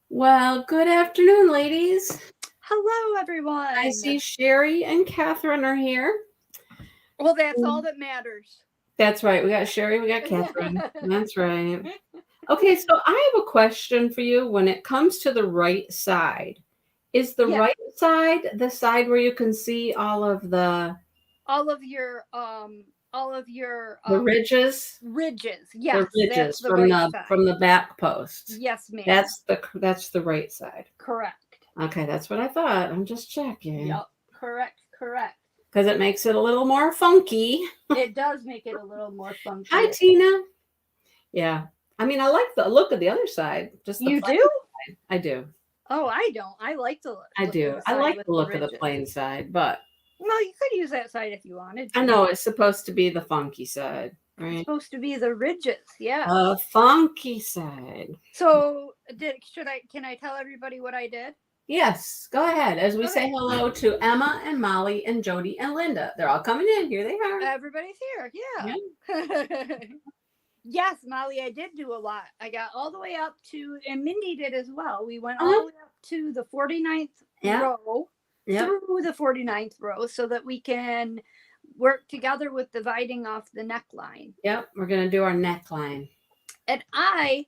Well, good afternoon, ladies. Hello, I everyone. see Sherry and Catherine are here. Well, that's all Mm. that matters. That's right. We got Sherry, we got Catherine. That's right. Okay, so I have a question for you when it comes to the right side. Is the Yeah, right side the side where you can see all of your all of your the ridges? ridges. The Yes, that's ridges the right side. from the back posts. Yes, ma'am. That's the right side. Correct. Okay, that's what I thought. I'm just checking. Yep. Correct. Correct. Because it makes it a little more funky. It does make it a little more Hi, funkier. Tina. Yeah. I mean, I like the look of the other side, just the You plain do? side. I do. Oh, I don't. I like the I look of do. the I side like with the the look of the ridges. plain side, but Well, you could use that side if you wanted I to. know it's supposed to be the funky side, It's right? supposed to be the ridges. The Yes. funky side. So, can I tell everybody what I did? Yes, go ahead as we say Okay. hello to Emma and Molly and Jody and Linda. They're all coming in. Here they are. Everybody's here. Yeah. Yeah. Yes, Molly, I did do a lot. I got all the way up to, and Mindy did as well. We went all Uh-huh. the way up to the 49th Yeah. row, Yep. through the 49th row, so that we can work together with dividing off the neckline. Yep. We're gonna do our neckline. And I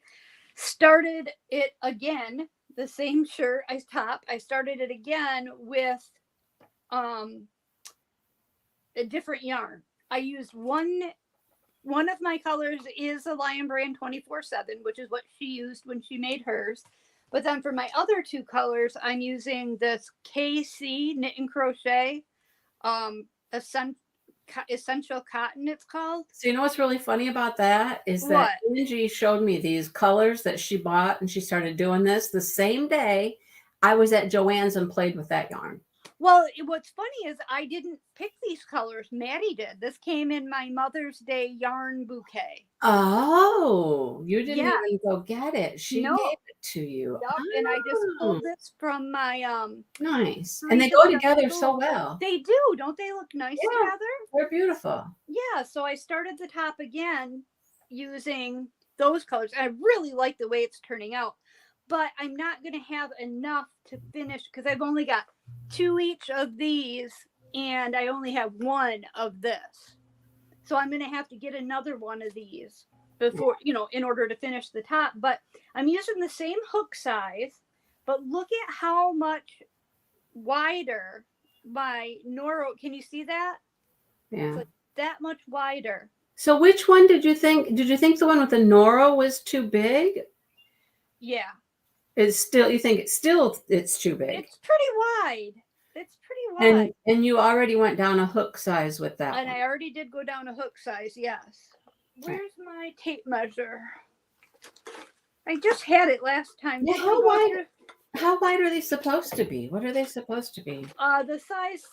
started it again, the same shirt I top. I started it again with um a different yarn. I used one of my colors is a Lion Brand 24/7, which is what she used when she made hers. But then for my other two colors, I'm using this KC Knit and Crochet um essential cotton, it's called. So you know what's really funny about that is that What? Angie showed me these colors that she bought and she started doing this the same day I was at Joann's and played with that yarn. Well, what's funny is I didn't pick these colors. Maddie did. This came in my Mother's Day yarn bouquet. Oh, you didn't Yeah, even go get it. She no. gave it to you. Yup, and I just Oh, pulled this from my nice. And they recent go trip to together so school. well. They do, don't they look nice Yeah, together? they're beautiful. Yeah, so I started the top again using those colors. I really like the way it's turning out, but I'm not going to have enough to finish because I've only got two each of these and I only have one of this. So I'm going to have to get another one of these before, in order to finish the top. But I'm using the same hook size, but look at how much wider my Noro. Can you see that? It's Yeah. like that much wider. So which one did you think? Did you think the one with the Nora was too big? Yeah, It's still you think it's too big. it's pretty wide. It's pretty wide. And you already went down a hook size with that And one. I already did go down a hook size, yes. Right. Where's my tape measure? I just had it last time. Well, Did we go through? how wide are they supposed to be? What are they supposed to be? The size,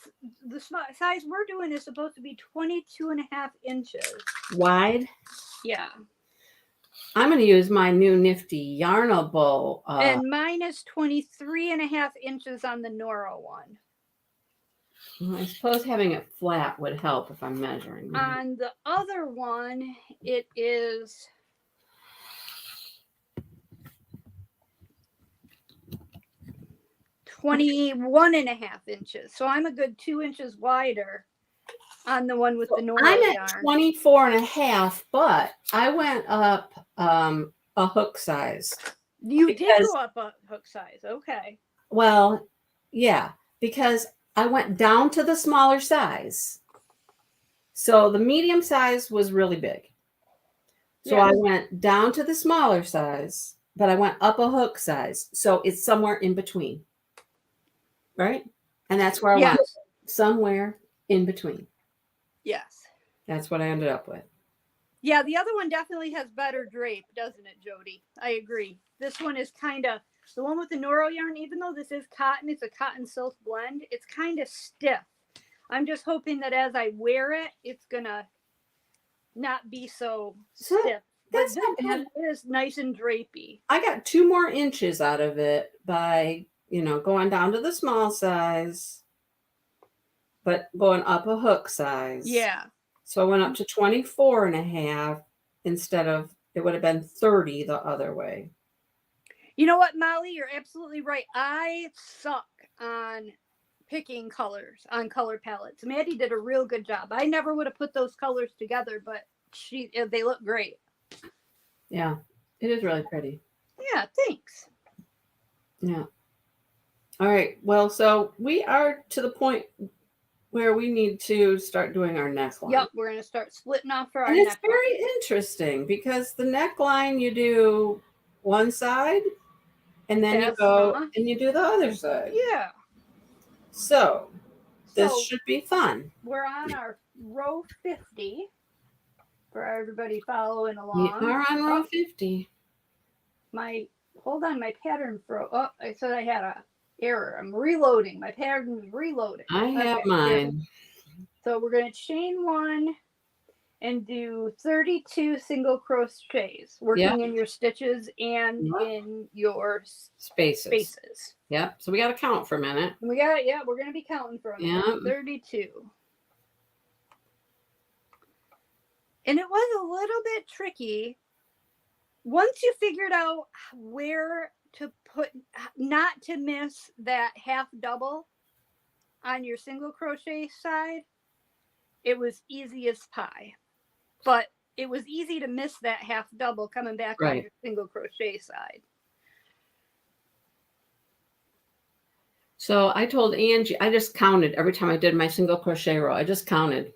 size we're doing is supposed to be 22.5 inches. Wide? Yeah. I'm going to use my new nifty Yarnable. And mine is 23.5 inches on the Nora one. I suppose having it flat would help if I'm measuring. On the other one, it is 21.5 inches. So I'm a good 2 inches wider on the one with the Nora I'm at yarn. 24 and a half, but I went up a hook size. You did go up a hook size. Okay. Well, yeah, because I went down to the smaller size. So the medium size was really big. So Yeah. I went down to the smaller size, but I went up a hook size. So it's somewhere in between. Right? And that's where I want Yes. it. Somewhere in between. Yes. That's what I ended up with. Yeah, the other one definitely has better drape, doesn't it, Jody? I agree. This one is kind of, the one with the Noro yarn, even though this is cotton, it's a cotton silk blend, it's kind of stiff. I'm just hoping that as I wear it, it's going to not be so stiff. That's But not this bad. one is nice and drapey. I got 2 more inches out of it by, going down to the small size, but going up a hook size. Yeah. So I went up to 24 and a half instead of, it would have been 30 the other way. You know what, Molly? You're absolutely right. I suck on picking colors on color palettes. Maddie did a real good job. I never would have put those colors together, but they look great. Yeah, it is really pretty. Yeah, thanks. Yeah. All right. Well, so we are to the point where we need to start doing our neckline. Yep, we're going to start splitting off for our And it's neckline. very interesting because the neckline you do one side and then you go and you do the other side. Yeah. So this should be fun. We're on our row 50 for everybody following along. We are on row 50. Hold on, my pattern froze. Oh, I said I had a error. I'm reloading. My pattern is reloading. I have mine. So we're going to chain one and do 32 single crochets, working in your stitches and in your spaces. Yep. So we got to count for a minute. We're going to be counting for a minute. 32. And it was a little bit tricky. Once you figured out where to put, not to miss that half double on your single crochet side, it was easy as pie. But it was easy to miss that half double coming back on your single crochet side. So I told Angie, I just counted every time I did my single crochet row. I just counted.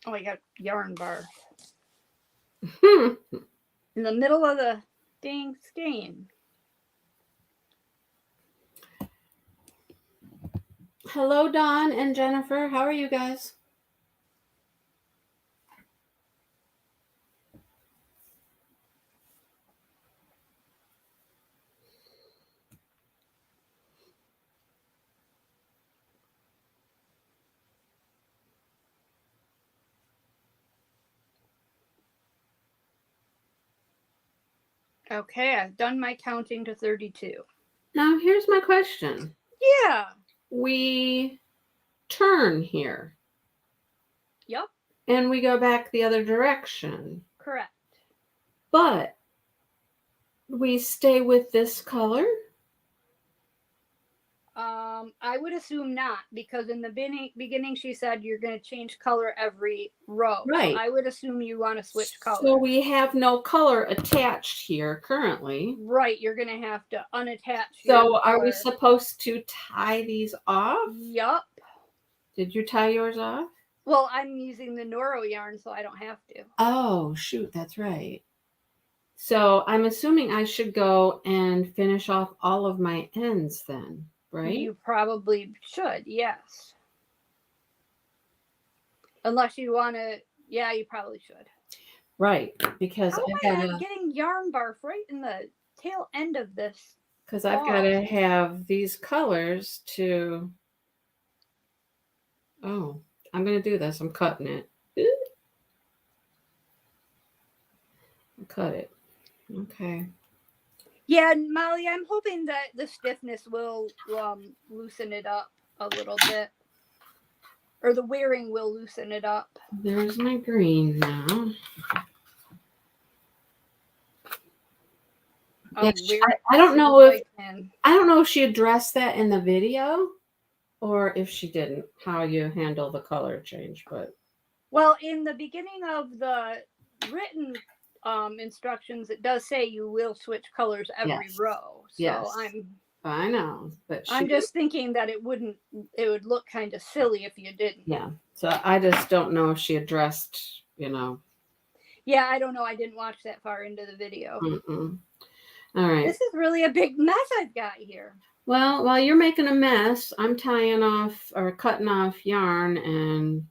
Oh, I got yarn bar. In the middle of the dang skein. Hello, Dawn and Jennifer. How are you guys? Okay, I've done my counting to 32. Now, here's my question. Yeah. We turn here. Yep. And we go back the other direction. Correct. But we stay with this color? I would assume not, because in the beginning she said you're going to change color every row. Right. So I would assume you want to switch color. So we have no color attached here currently. Right. You're going to have to unattach. So are we supposed to tie these off? Yup. Did you tie yours off? Well, I'm using the Noro yarn, so I don't have to. Oh, shoot. That's right. So I'm assuming I should go and finish off all of my ends then, right? You probably should, yes. Unless you want to, yeah, you probably should. Right, because I'm getting yarn barf right in the tail end of this. Because I've got to have these colors to... Oh, I'm going to do this. I'm cutting it. Cut it. Okay. Yeah, Molly, I'm hoping that the stiffness will loosen it up a little bit. Or the wearing will loosen it up. There's my green now. Yeah, I don't know if she addressed that in the video or if she didn't, how you handle the color change, but well, in the beginning of the written instructions, it does say you will switch colors every row. So I know, but I'm just thinking that it would look kind of silly if you didn't. yeah. So I just don't know if she addressed, you know. Yeah, I don't know. I didn't watch that far into the video. Mm-mm. All right. This is really a big mess I've got here. Well, while you're making a mess, I'm tying off or cutting off yarn, and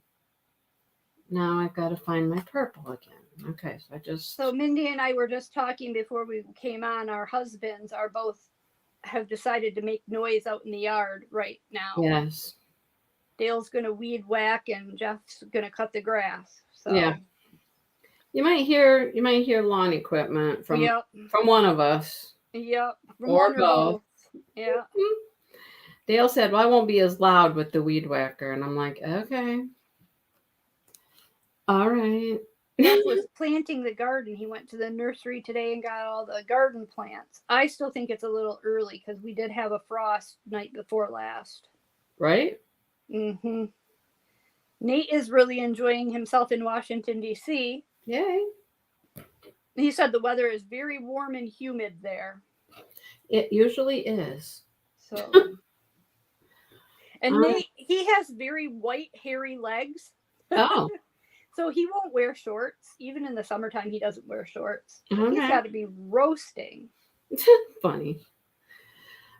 now I've got to find my purple again. Okay, so I just... So Mindy and I were just talking before we came on. Our husbands are both have decided to make noise out in the yard right now. Yes. Dale's going to weed whack and Jeff's going to cut the grass. So yeah. You might hear lawn equipment from one of us. Yep. Or both. Yeah. Dale said, well, I won't be as loud with the weed whacker. And I'm like, okay. All right. Jeff was planting the garden. He went to the nursery today and got all the garden plants. I still think it's a little early because we did have a frost night before last. Right? Mm-hmm. Nate is really enjoying himself in Washington, D.C. Yay. He said the weather is very warm and humid there. It usually is. So, and Nate, he has very white, hairy legs. Oh. So he won't wear shorts. Even in the summertime, he doesn't wear shorts. Okay. He's got to be roasting. Funny.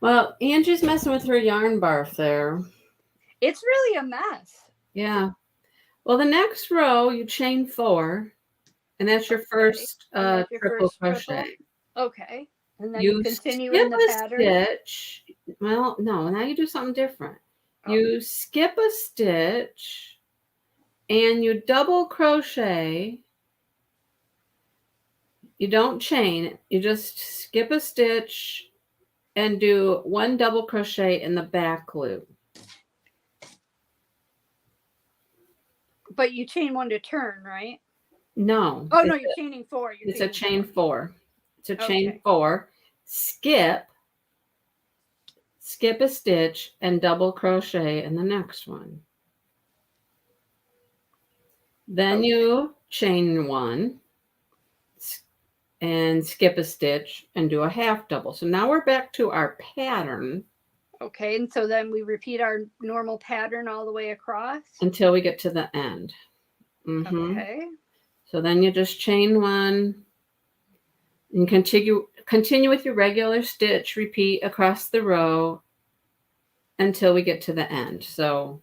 Well, Angie's messing with her yarn barf there. It's really a mess. Yeah. Well, the next row, you chain 4, and that's your first triple crochet. Okay. And then you continue in the pattern. Stitch. Well, no, now you do something different. Oh. You skip a stitch and you double crochet. You don't chain, you just skip a stitch and do 1 double crochet in the back loop. But you chain 1 to turn, right? No. Oh, no, you're chaining 4. It's a chain 4. It's a chain 4. Skip a stitch and double crochet in the next one. Then you chain 1 and skip a stitch and do a half double. So now we're back to our pattern. Okay, and so then we repeat our normal pattern all the way across? Until we get to the end. Mm-hmm. Okay. So then you just chain 1 and continue with your regular stitch, repeat across the row until we get to the end. So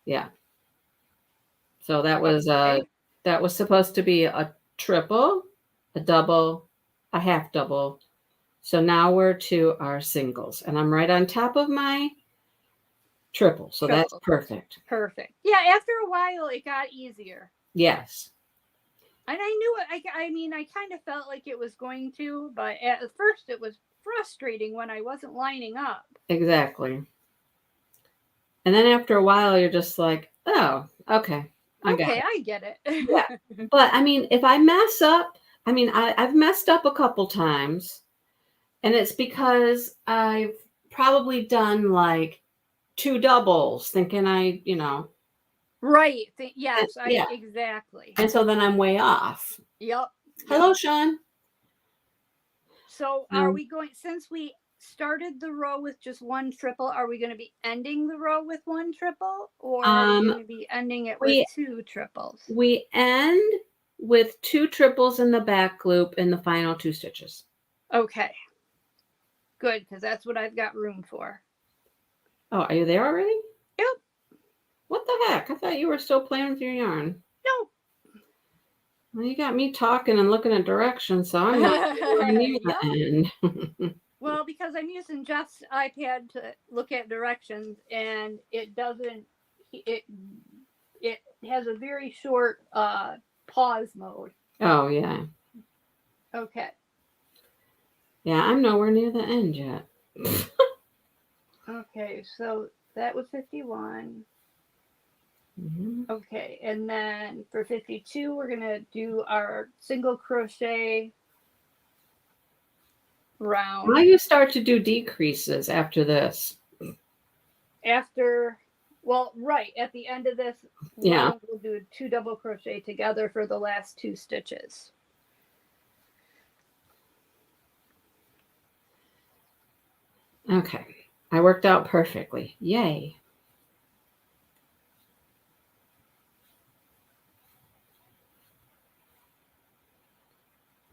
yeah. So that was that was supposed to be a triple, a double, a half double. So now we're to our singles, and I'm right on top of my triple. So that's perfect. Perfect. Yeah, after a while it got easier. Yes. And I knew it. I mean, I kind of felt like it was going to, but at first it was frustrating when I wasn't lining up. Exactly. And then after a while, you're just like, oh, okay. I get it. Yeah. But I mean, if I mess up, I mean, I've messed up a couple times, and it's because I've probably done like 2 doubles thinking Right. Yes, exactly. And so then I'm way off. Yep. Hello, Sean. So are we going, since we started the row with just 1 triple, are we going to be ending the row with 1 triple, or are we going to be ending it with 2 triples? We end with 2 triples in the back loop in the final 2 stitches. Okay. Good, because that's what I've got room for. Oh, are you there already? Yep. What the heck? I thought you were still playing with your yarn. No. Well, you got me talking and looking at directions, so I'm not near the end. Well, because I'm using Jeff's iPad to look at directions, and it doesn't. It has a very short pause mode. Oh yeah. Okay. Yeah, I'm nowhere near the end yet. Okay, so that was 51. Mm-hmm. Okay, and then for 52, we're going to do our single crochet round. Now you start to do decreases after this. Right, at the end of this round, we'll do 2 double crochet together for the last 2 stitches. Okay. I worked out perfectly. Yay.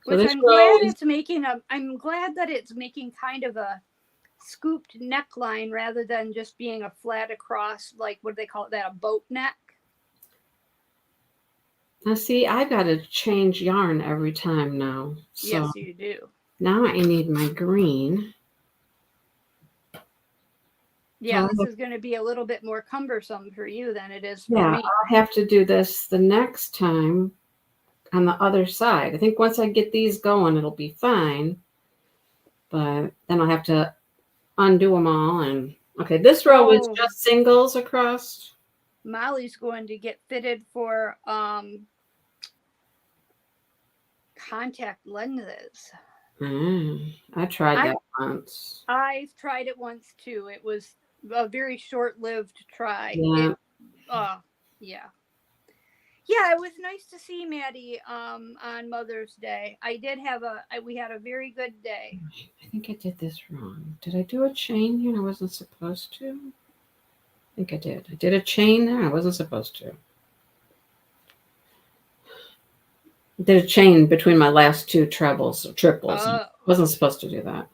So Which this I'm row glad is, it's making I'm glad that it's making kind of a scooped neckline rather than just being a flat across, like what do they call it, that a boat neck. now see, I got to change yarn every time now. So Yes, you do. now I need my green. Yeah, this is going to be a little bit more cumbersome for you than it is for Yeah, me. I'll have to do this the next time on the other side. I think once I get these going, it'll be fine. But then I'll have to undo them all. And okay, this row is Oh, just singles across. Molly's going to get fitted for contact lenses. I tried I that once. I've tried it once too. It was a very short-lived try. Yeah, Yeah. Yeah, it was nice to see Maddie on Mother's Day. I did have we had a very good day. I think I did this wrong. Did I do a chain here? I wasn't supposed to. I think I did. I did a chain there. I wasn't supposed to. I did a chain between my last two triples. Oh, Wasn't supposed to do that.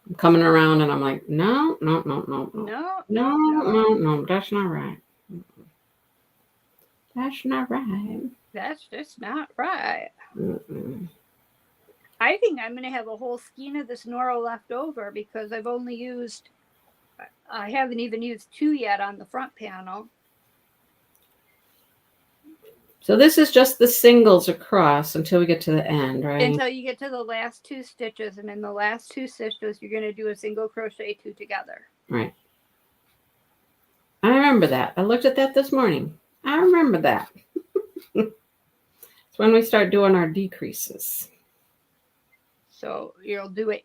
I'm coming around and I'm like, no, no, no, no, no, no, no, no, no. no, no. That's not right. That's not right. That's just not right. Mm-mm. I think I'm going to have a whole skein of this Nora left over because I haven't even used two yet on the front panel. So this is just the singles across until we get to the end, right? Until you get to the last two stitches. And in the last two stitches, you're going to do a single crochet two together. Right. I remember that. I looked at that this morning. I remember that. It's when we start doing our decreases. So you'll do it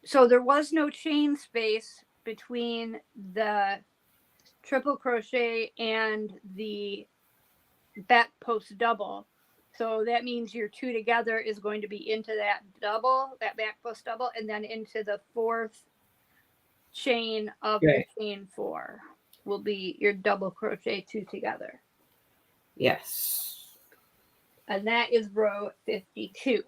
so there was no chain space between the triple crochet and the back post double. So that means your two together is going to be into that back post double, and then into the fourth chain of the chain four will be your double crochet two together. Yes. And that is row 52.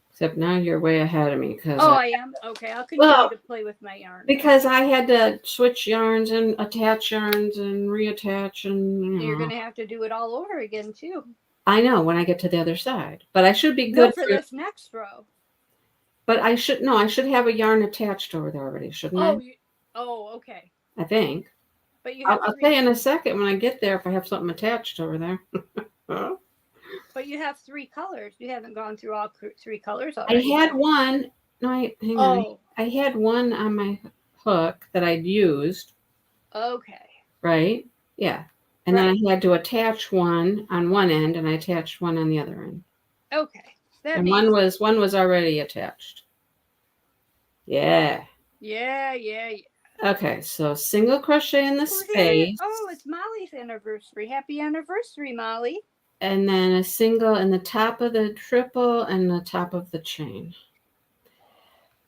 Except now you're way ahead of me because I am. Okay, I'll continue to play with my yarn. Because I had to switch yarns and attach yarns and reattach and You're going to have to do it all over again too. I know when I get to the other side, but I should be good for this next row. But I should have a yarn attached over there already, shouldn't I? Okay. I think. But you have I'll tell you in a second when I get there if I have something attached over there. But you have three colors. You haven't gone through all three colors already. I had one. No, hang on. I had one on my hook that I'd used. Okay. Right? Yeah. And then I had to attach one on one end, and I attached one on the other end. Okay. And one was already attached. Yeah. Yeah. Okay, so single crochet in the space. It's Molly's anniversary. Happy anniversary, Molly. And then a single in the top of the triple and the top of the chain.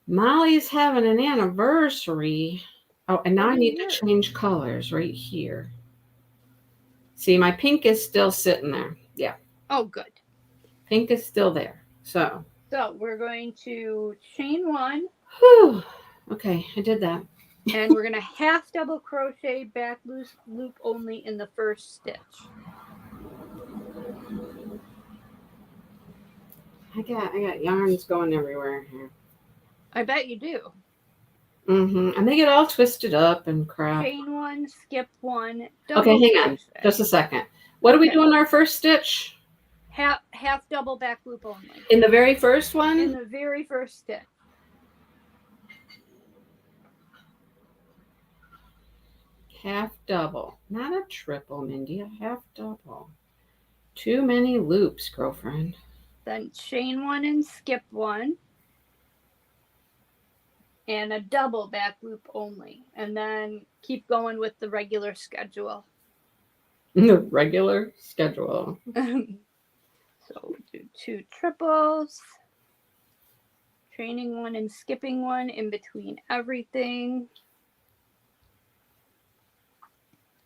Molly's having an anniversary. Oh, and now I need to change colors right here. See, my pink is still sitting there. Yeah. Oh, good. Pink is still there. So we're going to chain one. Whew. Okay, I did that. And we're going to half double crochet back loop only in the first stitch. I got yarns going everywhere here. I bet you do. And they get all twisted up and crap. Chain one, skip one. Okay, hang on. Just a second. What do we do in our first stitch? Half double back loop only. In the very first one? In the very first stitch. Half double. Not a triple, Mindy. A half double. Too many loops, girlfriend. Then chain one and skip one. And a double back loop only. And then keep going with the regular schedule. The regular schedule. So we do two triples. chaining one and skipping one in between everything.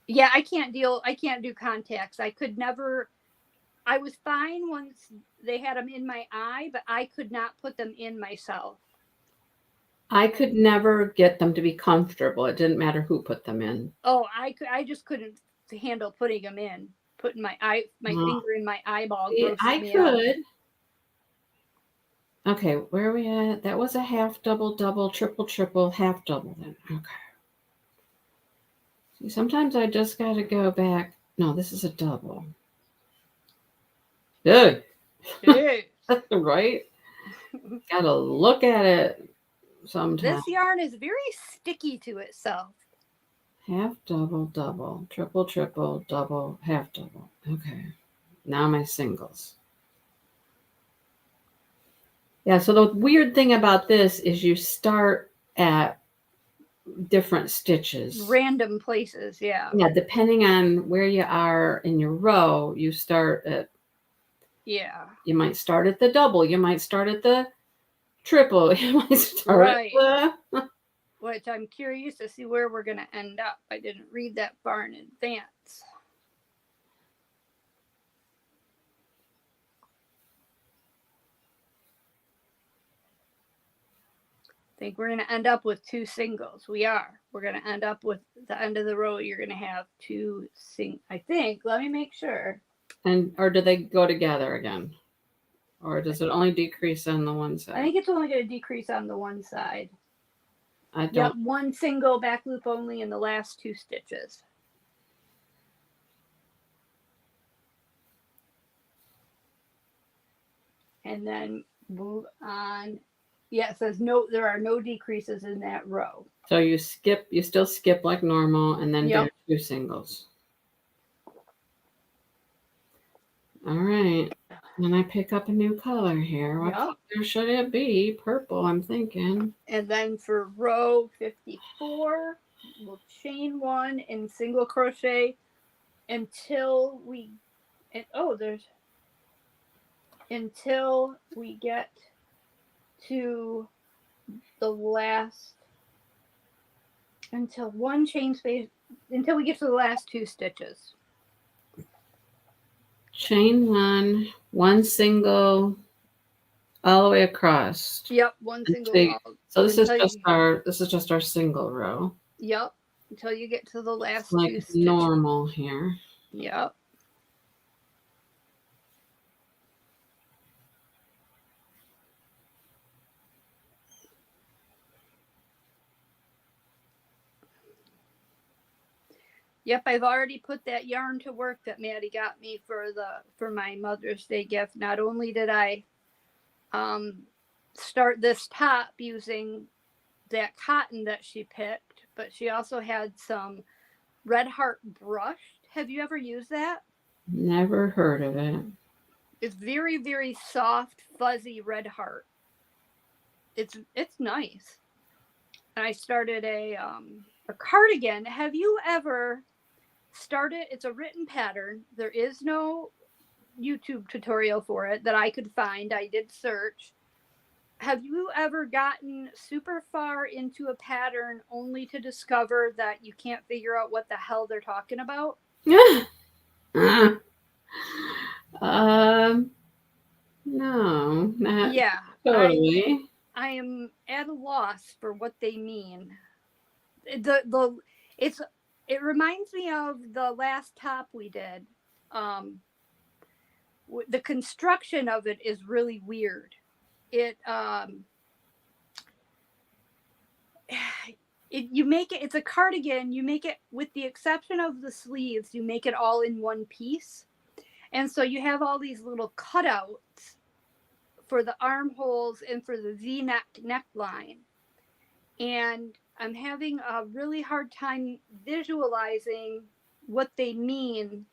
Yeah, I can't do contacts. I could never, I was fine once they had them in my eye, but I could not put them in myself. I could never get them to be comfortable. It didn't matter who put them in. Oh, I just couldn't handle putting them in. Putting my finger in my eyeball See, grosses I me out. could. Okay, where are we at? That was a half double, double, triple, triple, half double then. Okay. See, sometimes I just got to go back. No, this is a double. Good. Right? Got to look at it sometimes. This yarn is very sticky to itself. Half double, double, triple, triple, double, half double. Okay. Now my singles. Yeah, so the weird thing about this is you start at different stitches. Random places, yeah. Yeah, depending on where you are in your row, you start at, yeah. You might start at the double, you might start at the triple, you might start right. at the... Which I'm curious to see where we're going to end up. I didn't read that far in advance. I think we're going to end up with 2 singles. We are. We're going to end up with the end of the row. You're going to have 2 I think. Let me make sure. Or do they go together again? Or does it only decrease on the one side? I think it's only going to decrease on the one side. I don't. Yep, 1 single back loop only in the last 2 stitches. And then move on. Yeah, it says no, there are no decreases in that row. So you still skip like normal and then do 2 singles. All right. And I pick up a new color here. What color should it be? Purple, I'm thinking. And then for row 54, we'll chain 1 and single crochet until we until we get to the last, until one chain space, until we get to the last 2 stitches. Chain 1 single all the way across. Yep, 1 single. So this is just our single row. Yep, until you get to the last like 2 stitches. Normal here. Yep. Yep, I've already put that yarn to work that Maddie got me for my Mother's Day gift. Not only did I start this top using that cotton that she picked, but she also had some Red Heart brushed. Have you ever used that? Never heard of it. It's very, very soft, fuzzy Red Heart. It's nice. And I started a cardigan. Have you ever started? It's a written pattern. There is no YouTube tutorial for it that I could find. I did search. Have you ever gotten super far into a pattern only to discover that you can't figure out what the hell they're talking about? No, not totally. I am at a loss for what they mean. It reminds me of the last top we did. The construction of it is really weird. You make it, it's a cardigan, you make it, with the exception of the sleeves, you make it all in one piece. And so you have all these little cutouts for the armholes and for the V-neck neckline. And I'm having a really hard time visualizing what they mean.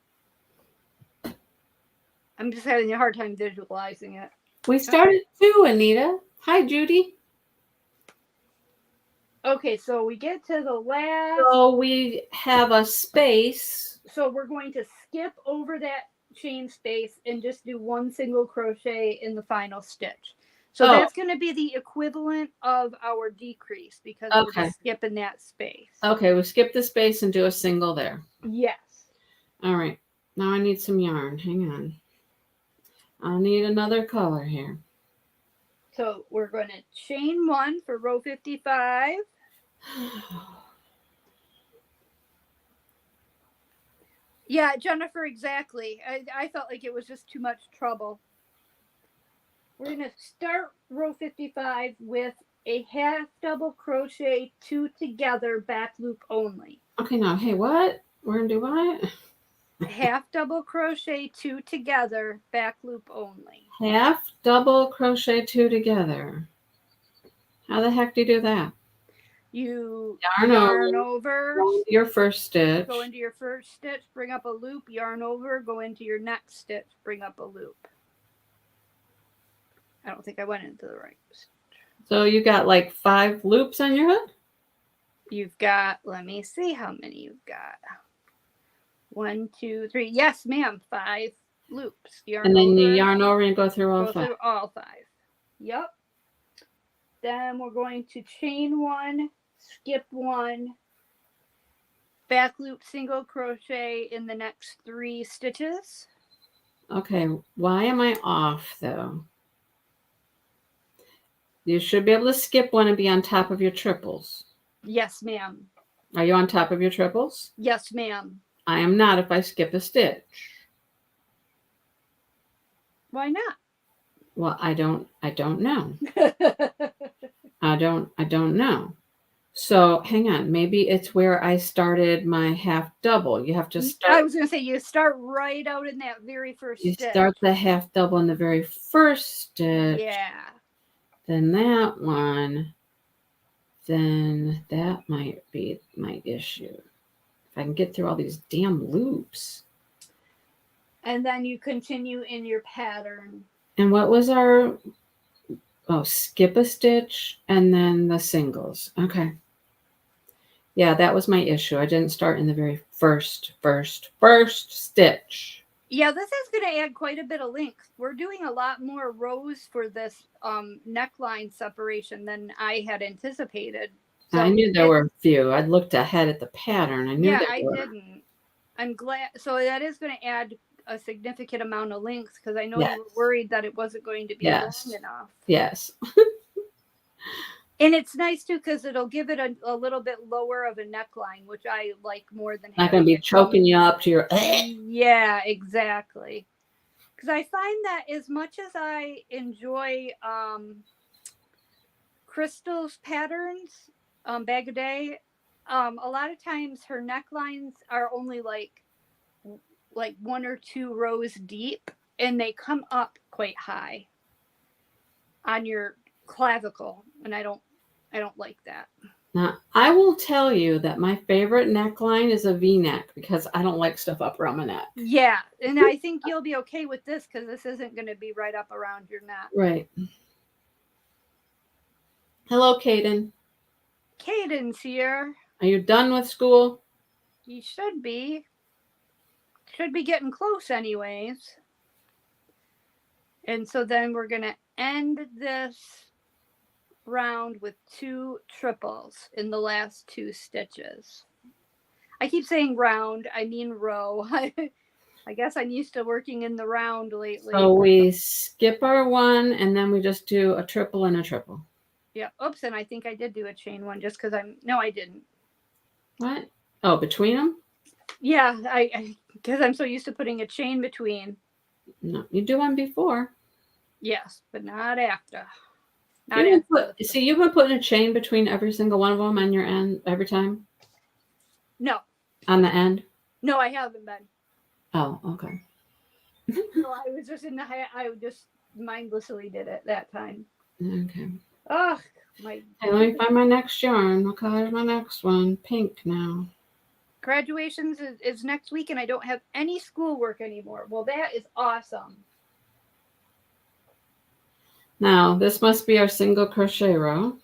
I'm just having a hard time visualizing it. We started too, Anita. Hi, Judy. Okay, so we get to the last. So we have a space. So we're going to skip over that chain space and just do 1 single crochet in the final stitch. So Oh. that's going to be the equivalent of our decrease because we're Okay. just skipping that space. Okay, we'll skip the space and do a single there. Yes. All right. Now I need some yarn. Hang on. I'll need another color here. So we're going to chain 1 for row 55. Yeah, Jennifer, exactly. I felt like it was just too much trouble. We're going to start row 55 with a half double crochet 2 together back loop only. Okay, now, hey, what? We're going to do what? Half double crochet 2 together back loop only. Half double crochet 2 together. How the heck do you do that? You Yarn over, go into your first stitch. go into your first stitch, bring up a loop, yarn over, go into your next stitch, bring up a loop. I don't think I went into the right stitch. So you got like 5 loops on your hook? You've got, let me see how many you've got. 1, 2, 3. Yes, ma'am. 5 loops. And then you yarn over and go through all 5. Go through all 5. Yep. Then we're going to chain 1, skip 1, back loop single crochet in the next 3 stitches. Okay, why am I off though? You should be able to skip 1 and be on top of your triples. Yes, ma'am. Are you on top of your triples? Yes, ma'am. I am not if I skip a stitch. Why not? Well, I don't know. I don't know. So hang on, maybe it's where I started my half double. You have to start. I was going to say you start right out in that very first you stitch. Start the half double in the very first stitch. Yeah. Then that one. Then that might be my issue. If I can get through all these damn loops. And then you continue in your pattern. And what was our, skip a stitch and then the singles. Okay. Yeah, that was my issue. I didn't start in the very first stitch. Yeah, this is going to add quite a bit of length. We're doing a lot more rows for this neckline separation than I had anticipated. So I knew there were a few. I looked ahead at the pattern. I knew there were. I didn't. I'm glad. So that is going to add a significant amount of length because I know you were worried that it wasn't going to be long enough. Yes. And it's nice too because it'll give it a little bit lower of a neckline, which I like more than not going to be choking you up to your. Yeah, exactly. Because I find that as much as I enjoy Crystal's patterns, Bag a Day, a lot of times her necklines are only like 1 or 2 rows deep, and they come up quite high on your clavicle, and I don't like that. Now, I will tell you that my favorite neckline is a V-neck because I don't like stuff up around my neck. Yeah, and I think you'll be okay with this because this isn't going to be right up around your neck. Right. Hello, Kaden. Caden's here. Are you done with school? You should be. Should be getting close anyways. And so then we're going to end this round with 2 triples in the last 2 stitches. I keep saying round, I mean row. I guess I'm used to working in the round lately. So we skip our 1 and then we just do a triple and a triple. Yeah. Oops, and I think I did do a chain 1 just because no, I didn't. What? Oh, between them? Yeah, because I'm so used to putting a chain between. No, you do one before. Yes, but not after. You've been putting a chain between every single one of them on your end every time? No. On the end? No, I haven't been. Oh, okay. So I was just I just mindlessly did it that time. Okay. Oh, hey, let me find my next yarn. What color is my next one? Pink now. Graduations is next week and I don't have any schoolwork anymore. Well, that is awesome. Now, this must be our single crochet row.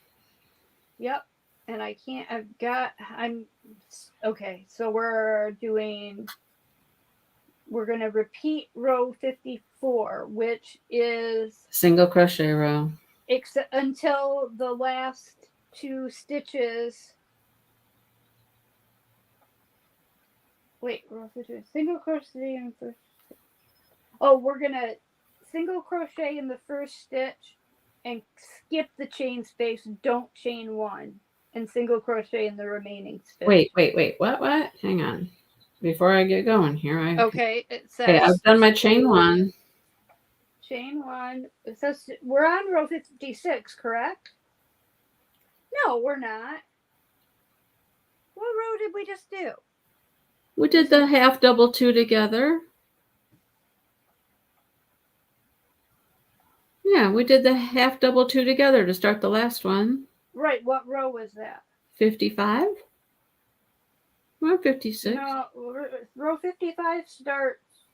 Yep. And okay. So we're going to repeat row 54, which is single crochet row. except until the last 2 stitches. Wait, we're also doing single crochet in the first. Oh, we're gonna single crochet in the first stitch and skip the chain space. Don't chain 1 and single crochet in the remaining stitch. Wait. What? Hang on. Before I get going here, Okay, it says. Okay, I've done my chain 1. Chain 1. It says we're on row 56, correct? No, we're not. What row did we just do? We did the half double 2 together. Yeah, we did the half double 2 together to start the last one. Right, what row was that? 55? Or 56? No, row 55 starts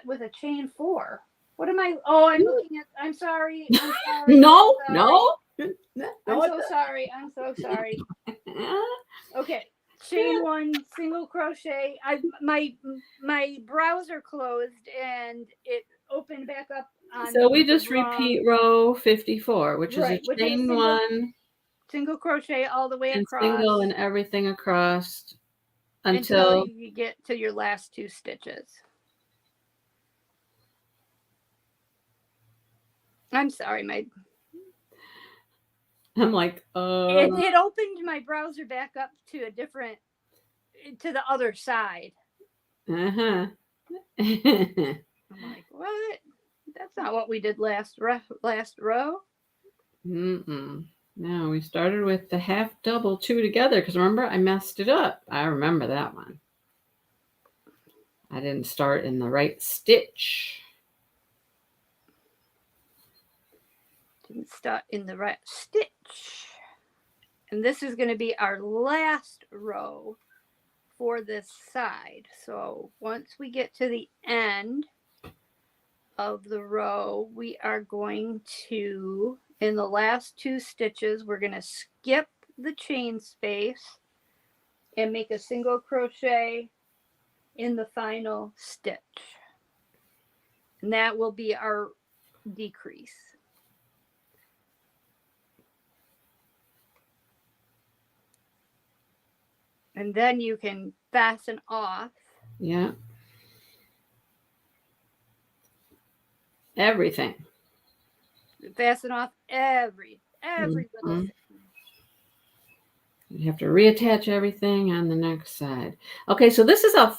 with a chain 4. What am I? Oh, I'm looking at. I'm sorry. No. I'm so sorry. I'm so sorry. Okay, chain 1, single crochet. My browser closed and it opened back up. So we just repeat row 54, which is a chain 1. Single crochet all the way and across. Single and everything across until you get to your last 2 stitches. I'm sorry, I'm like, it opened my browser back up to the other side. I'm like, what? That's not what we did last row. No, we started with the half double 2 together because remember I messed it up. I remember that one. I didn't start in the right stitch. And this is going to be our last row for this side. So once we get to the end of the row, we are going to, in the last 2 stitches, we're going to skip the chain space and make a single crochet in the final stitch. And that will be our decrease. And then you can fasten off. Yeah. Everything. Fasten off every little thing. You have to reattach everything on the next side. Okay, so this is a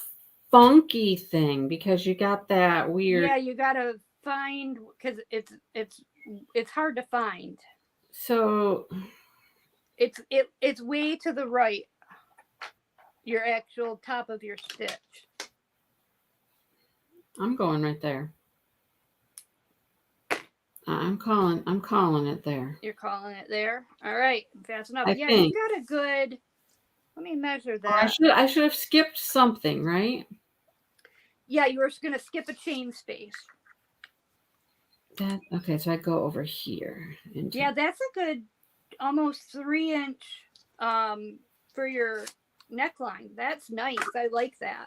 funky thing because you got that weird. Yeah, you gotta find because it's hard to find. So it's way to the right. Your actual top of your stitch. I'm going right there. I'm calling it there. You're calling it there? All right. Fast enough. I think. You got a good. Let me measure that. I should have skipped something, right? Yeah, you were going to skip a chain space. Okay, so I go over here. Yeah, that's a good almost 3-inch for your neckline. That's nice. I like that.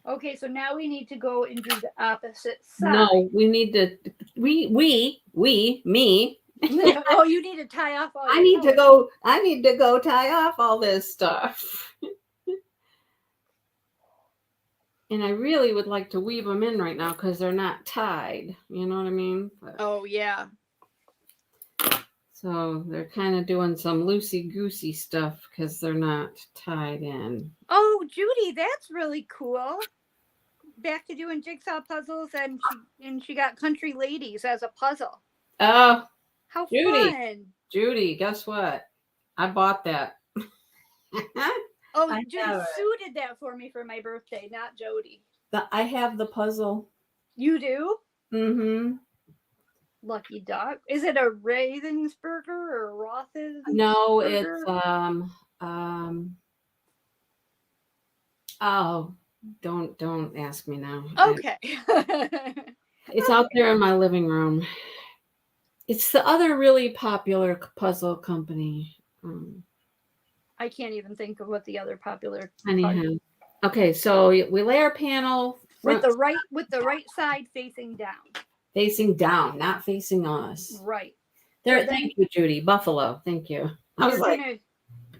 Okay, so now we need to go and do the opposite side. No, we need to. Me. Oh, you need to tie off all. I need to go tie off all this stuff. And I really would like to weave them in right now because they're not tied. You know what I mean? Oh yeah. So they're kind of doing some loosey-goosey stuff because they're not tied in. Oh, Judy, that's really cool. Back to doing jigsaw puzzles, and she got Country Ladies as a puzzle. Oh, how fun! Judy, guess what? I bought that. Oh, Sue did that for me for my birthday, not Jody. I have the puzzle. You do? Mm-hmm. Lucky dog. Is it a Ravensburger or a Roth's? No, it's oh, don't ask me now. Okay. It's out there in my living room. It's the other really popular puzzle company. I can't even think of what the other popular. Anyhow, okay, so we lay our panel with the right side facing down. facing down, not facing us. Right. There, So then thank you, Judy. Buffalo. Thank you. I was like,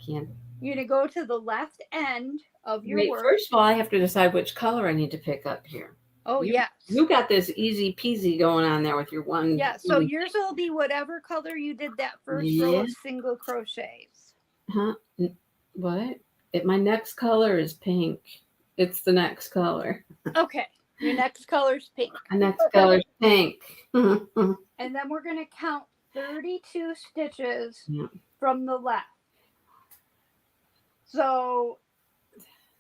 can't. You're gonna go to the left end of your Wait, work. first of all, I have to decide which color I need to pick up here. Oh, yes. You got this easy peasy going on there with your one. Yeah, so yours will be whatever color you did that first row of single crochets. Huh? What? My next color is pink. It's the next color. Okay, your next color's pink. My next color's pink. And then we're going to count 32 stitches from the left. So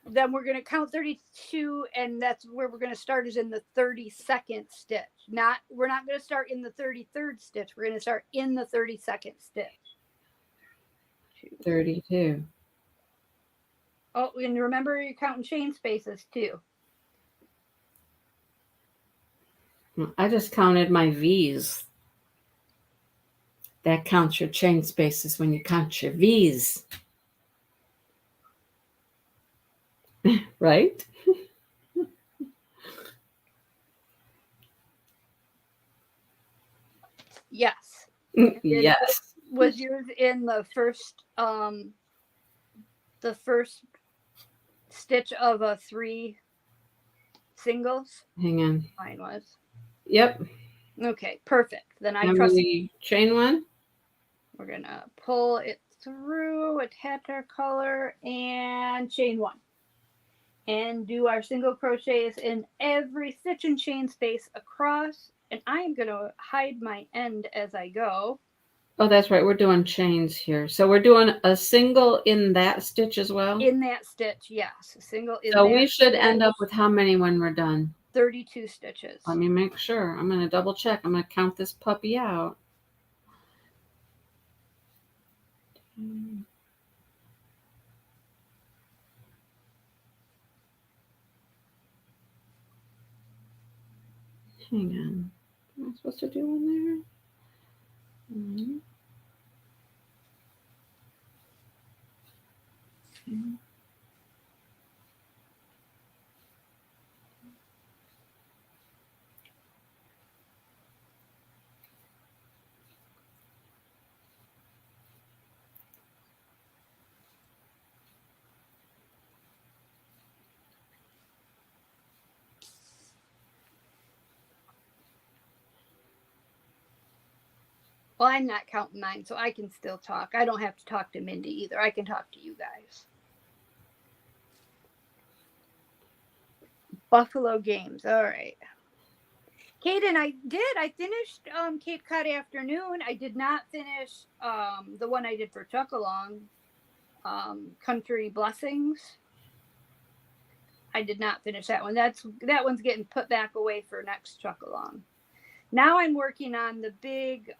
then we're going to count 32, and that's where we're going to start, is in the 32nd stitch. We're not going to start in the 33rd stitch. We're going to start in the 32nd stitch. 32. Oh, and remember you're counting chain spaces too. I just counted my V's. That counts your chain spaces when you count your V's. Right? Yes. Yes. Was yours in the first stitch of a 3 singles? Hang on. Mine was. Yep. Okay, perfect. Then I trust you. Chain one. We're gonna pull it through, attach our color, and chain 1. And do our single crochets in every stitch and chain space across. And I am gonna hide my end as I go. Oh, that's right. We're doing chains here. So we're doing a single in that stitch as well? In that stitch, yes. A single in so we should end up with how many when we're done? 32 stitches. Let me make sure. I'm going to double check. I'm going to count this puppy out. Hang on. Am I supposed to do one there? Mm-hmm. Okay. Well, I'm not counting mine, so I can still talk. I don't have to talk to Mindy either. I can talk to you guys. Buffalo Games. All right. Kate and I finished Cape Cod Afternoon. I did not finish the one I did for Chuck-a-Long, Country Blessings. I did not finish that one. That one's getting put back away for next Chuck-a-Long. Now I'm working on the big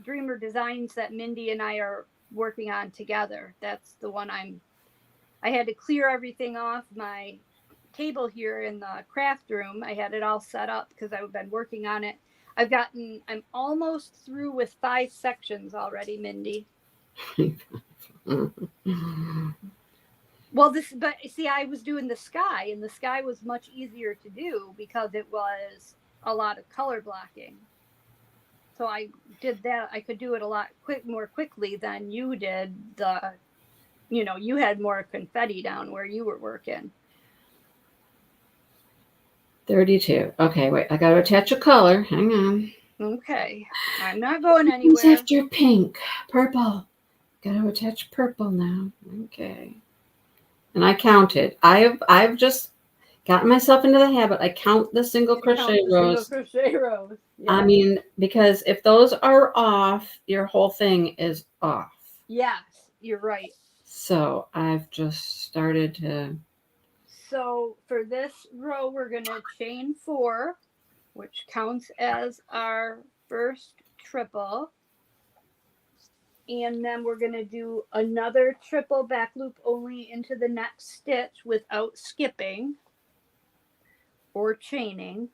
Dreamer Designs that Mindy and I are working on together. That's the one I had to clear everything off my table here in the craft room. I had it all set up because I've been working on it. I'm almost through with 5 sections already, Mindy. Well, but see, I was doing the sky, and the sky was much easier to do because it was a lot of color blocking. So I did that. I could do it a lot more quickly than you did. You had more confetti down where you were working. 32. Okay, wait. I got to attach a color. Hang on. Okay. I'm not going anywhere. Who's after pink? Purple. Got to attach purple now. Okay. And I counted. I've just gotten myself into the habit. I count the single crochet rows. Single crochet rows. Yeah. I mean, because if those are off, your whole thing is off. Yes, you're right. So I've just started to. So for this row, we're going to chain 4, which counts as our first triple. And then we're going to do another triple back loop only into the next stitch without skipping or chaining.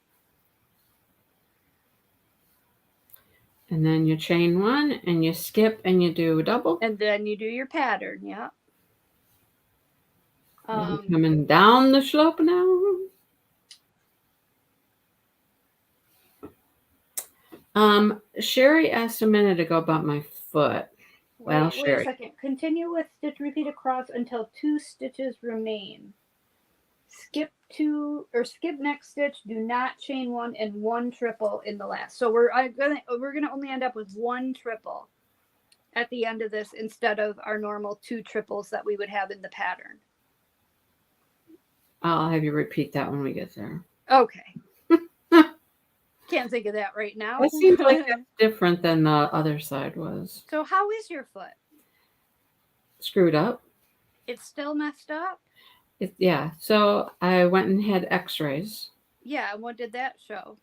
And then you chain 1 and you skip and you do a double. And then you do your pattern, yeah. I'm coming down the slope now. Sherry asked a minute ago about my foot. Well, Wait a Sherry. second. Continue with stitch repeat across until 2 stitches remain. Skip 2 or skip next stitch. Do not chain 1 and 1 triple in the last. So we're gonna only end up with 1 triple at the end of this instead of our normal 2 triples that we would have in the pattern. I'll have you repeat that when we get there. Okay. Can't think of that right now. It seems like that's different than the other side was. So how is your foot? Screwed up. It's still messed up? Yeah. So I went and had x-rays. Yeah, what did that show?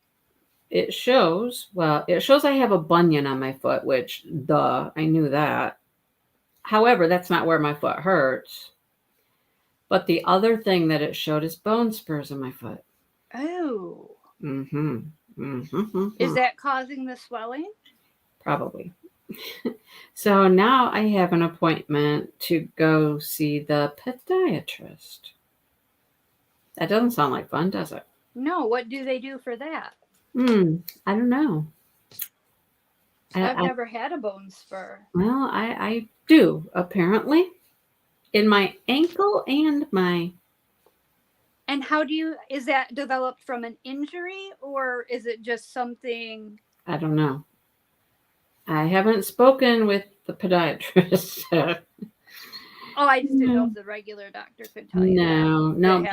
It shows I have a bunion on my foot, which, duh, I knew that. However, that's not where my foot hurts. But the other thing that it showed is bone spurs in my foot. Oh. Mm-hmm. Mm-hmm. Is that causing the swelling? Probably. So now I have an appointment to go see the podiatrist. That doesn't sound like fun, does it? No. What do they do for that? I don't know. I've never had a bone spur. Well, I do, apparently. In my ankle and my... And is that developed from an injury or is it just something? I don't know. I haven't spoken with the podiatrist. Oh, I just didn't know if the regular doctor could tell you. No.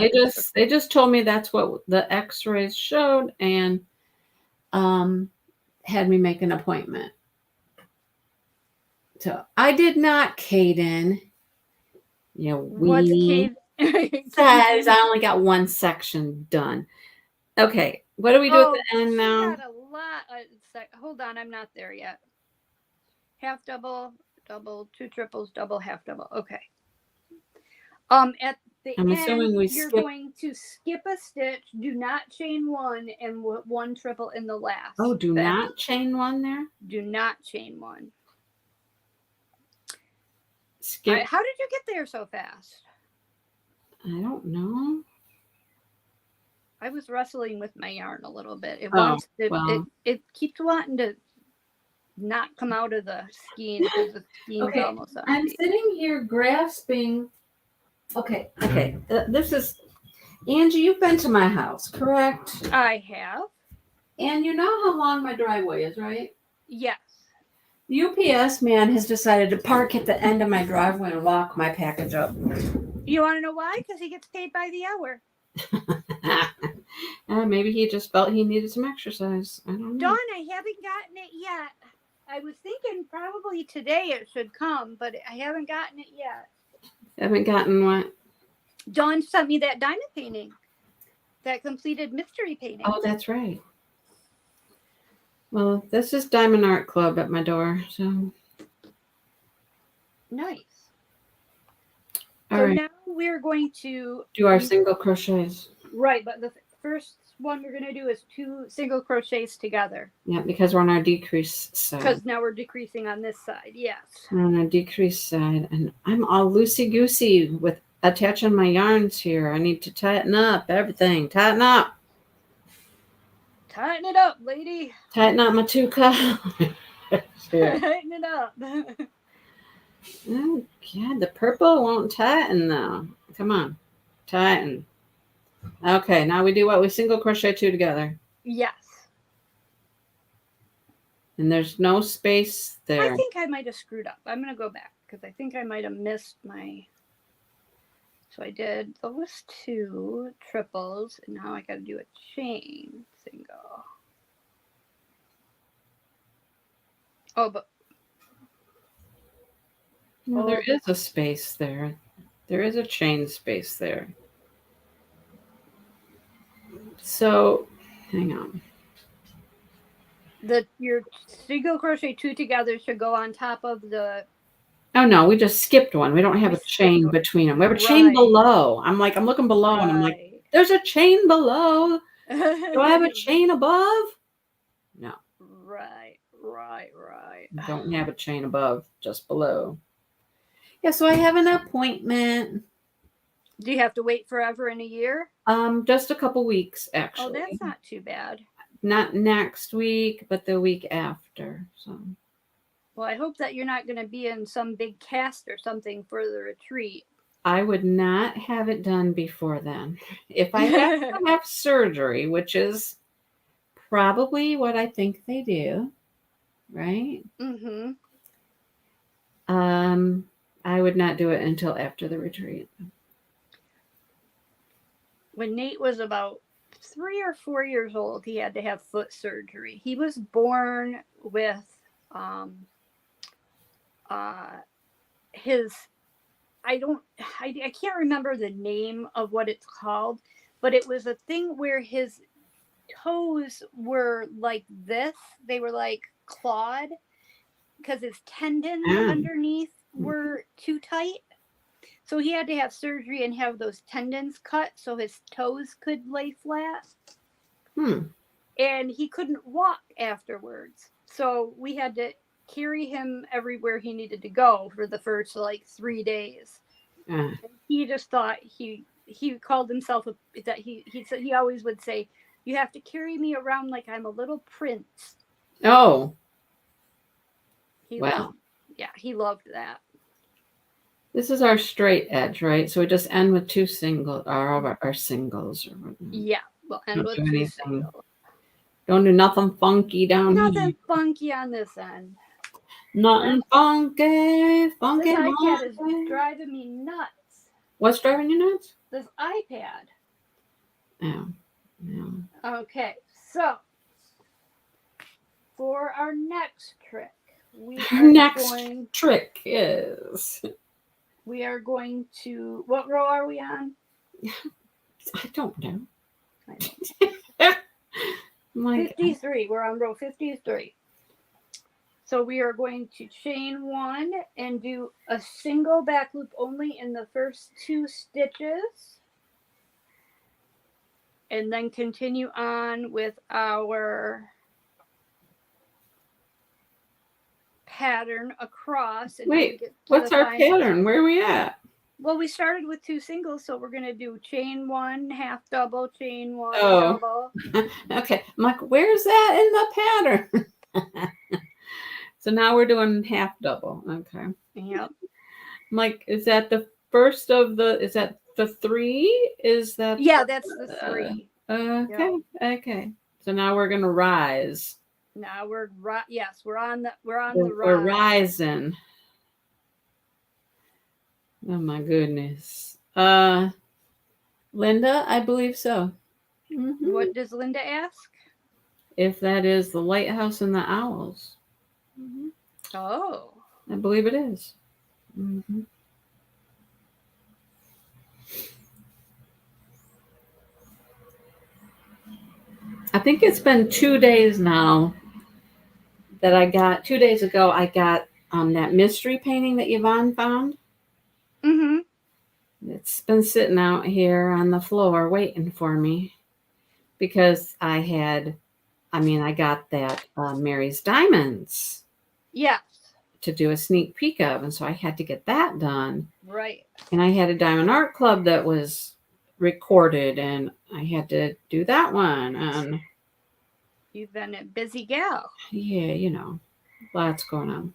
They just told me that's what the x-rays showed and had me make an appointment. So I did not, Caden. What's Caden? Says I only got one section done. Okay, what do we do at the end now? Got a lot. Hold on, I'm not there yet. Half double, double, 2 triples, double, half double. Okay. At the I'm end, assuming you're going to skip a stitch. Do not chain 1 and 1 triple in the last. Oh, do not chain 1 there? Do not chain 1. Skip. How did you get there so fast? I don't know. I was wrestling with my yarn a little bit. It keeps wanting to not come out of the skein because the skein is almost on. I'm sitting here grasping. Okay. This is Angie. You've been to my house, correct? I have. And you know how long my driveway is, right? Yes. The UPS man has decided to park at the end of my driveway and lock my package up. You want to know why? Because he gets paid by the hour. Maybe he just felt he needed some exercise. I don't know. Dawn, I haven't gotten it yet. I was thinking probably today it should come, but I haven't gotten it yet. Haven't gotten what? Dawn sent me that diamond painting. That completed mystery painting. Oh, that's right. Well, this is Diamond Art Club at my door, so. Nice. All so right. now we're going to do our single crochets. Right, but the first one we're going to do is 2 single crochets together. Yeah, because we're on our decrease side. Because now we're decreasing on this side, yes. We're on our decrease side, and I'm all loosey-goosey with attaching my yarns here. I need to tighten up everything. Tighten up. Tighten it up, lady. Tighten up my 2 colors. Tighten it up. Oh, God, the purple won't tighten, though. Come on. Tighten. Okay, now we do what? We single crochet 2 together. Yes. And there's no space there. I think I might have screwed up. I'm going to go back because I think I might have missed my... So I did those 2 triples, and now I got to do a chain single. Oh, but... Well, there is a space there. There is a chain space there. So, hang on. Your single crochet 2 together should go on top of the... Oh, no, we just skipped one. We don't have a chain between them. We have a chain below. I'm looking below, and I'm like, there's a chain below. Do I have a chain above? No. Right. Don't have a chain above, just below. Yeah, so I have an appointment. Do you have to wait forever in a year? Just a couple weeks, actually. Oh, that's not too bad. not next week, but the week after. So. Well, I hope that you're not going to be in some big cast or something for the retreat. I would not have it done before then. If I have to have surgery, which is probably what I think they do, right? Mm-hmm. I would not do it until after the retreat. When Nate was about 3 or 4 years old, he had to have foot surgery. He was born with his I can't remember the name of what it's called, but it was a thing where his toes were like this. They were like clawed because his tendons underneath were too tight. So he had to have surgery and have those tendons cut so his toes could lay flat. And he couldn't walk afterwards. So we had to carry him everywhere he needed to go for the first like 3 days. He just thought he called himself that he said he always would say, "You have to carry me around like I'm a little prince." Oh. He loved that. This is our straight edge, right? So we just end with 2 singles, our singles. Or whatnot. Yeah, we'll end with 2 singles. Don't do nothing funky down here. Nothing funky on this end. Nothing funky. This iPad is driving me nuts. What's driving you nuts? This iPad. Oh. Yeah. Okay, so for our next trick, trick is we are going to. What row are we on? I don't know. 53. We're on row 53. So we are going to chain 1 and do a single back loop only in the first 2 stitches. And then continue on with our pattern across. And wait, what's our pattern? Where are we at? Well, we started with 2 singles, so we're going to do chain 1, half double, chain 1, double. Okay, I'm like, where's that in the pattern? So now we're doing half double. Okay. Yep. I'm like, is that the first of the? Is that the 3? Is that? Yeah, that's the 3. Okay. Yep. Okay. So now we're gonna rise. Now we're on the rise. We're rising. Oh my goodness. Linda, I believe so. Mm-hmm. What does Linda ask? If that is the lighthouse and the owls. Mm-hmm. Oh. I believe it is. Mm-hmm. I think it's been 2 days now that I got, 2 days ago, I got that mystery painting that Yvonne found. Mm-hmm. It's been sitting out here on the floor waiting for me because I got that Mary's Diamonds. Yes. To do a sneak peek of, and so I had to get that done. Right. And I had a Diamond Art Club that was recorded, and I had to do that one. And you've been a busy gal. Yeah, lots going on.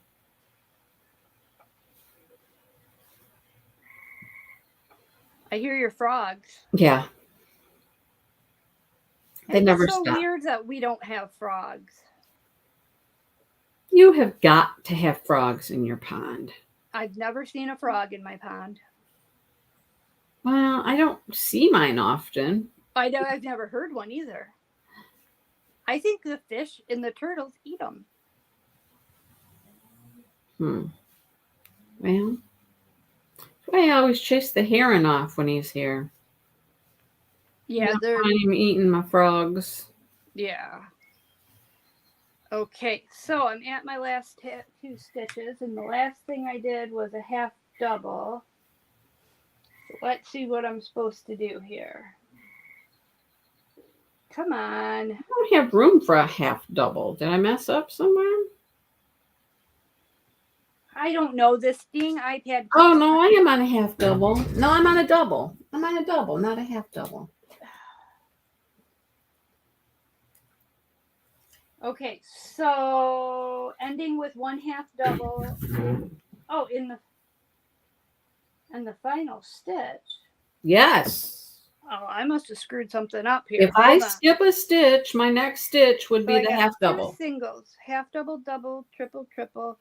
I hear your frogs. Yeah. They never stop. It's so weird that we don't have frogs. You have got to have frogs in your pond. I've never seen a frog in my pond. Well, I don't see mine often. I know. I've never heard one either. I think the fish and the turtles eat them. Well, I always chase the heron off when he's here. Yeah, I'm eating my frogs. Yeah. Okay, so I'm at my last 2 stitches, and the last thing I did was a half double. So let's see what I'm supposed to do here. Come on. I don't have room for a half double. Did I mess up somewhere? I don't know. This dang iPad. Oh, no, I am on a half double. No, I'm on a double. I'm on a double, not a half double. Okay, so ending with 1/2 double. Oh, in the final stitch. Yes. Oh, I must have screwed something up If here. I Hold on. skip a stitch, my next stitch would So be I the got half 2 double. singles, half double, double, triple, triple,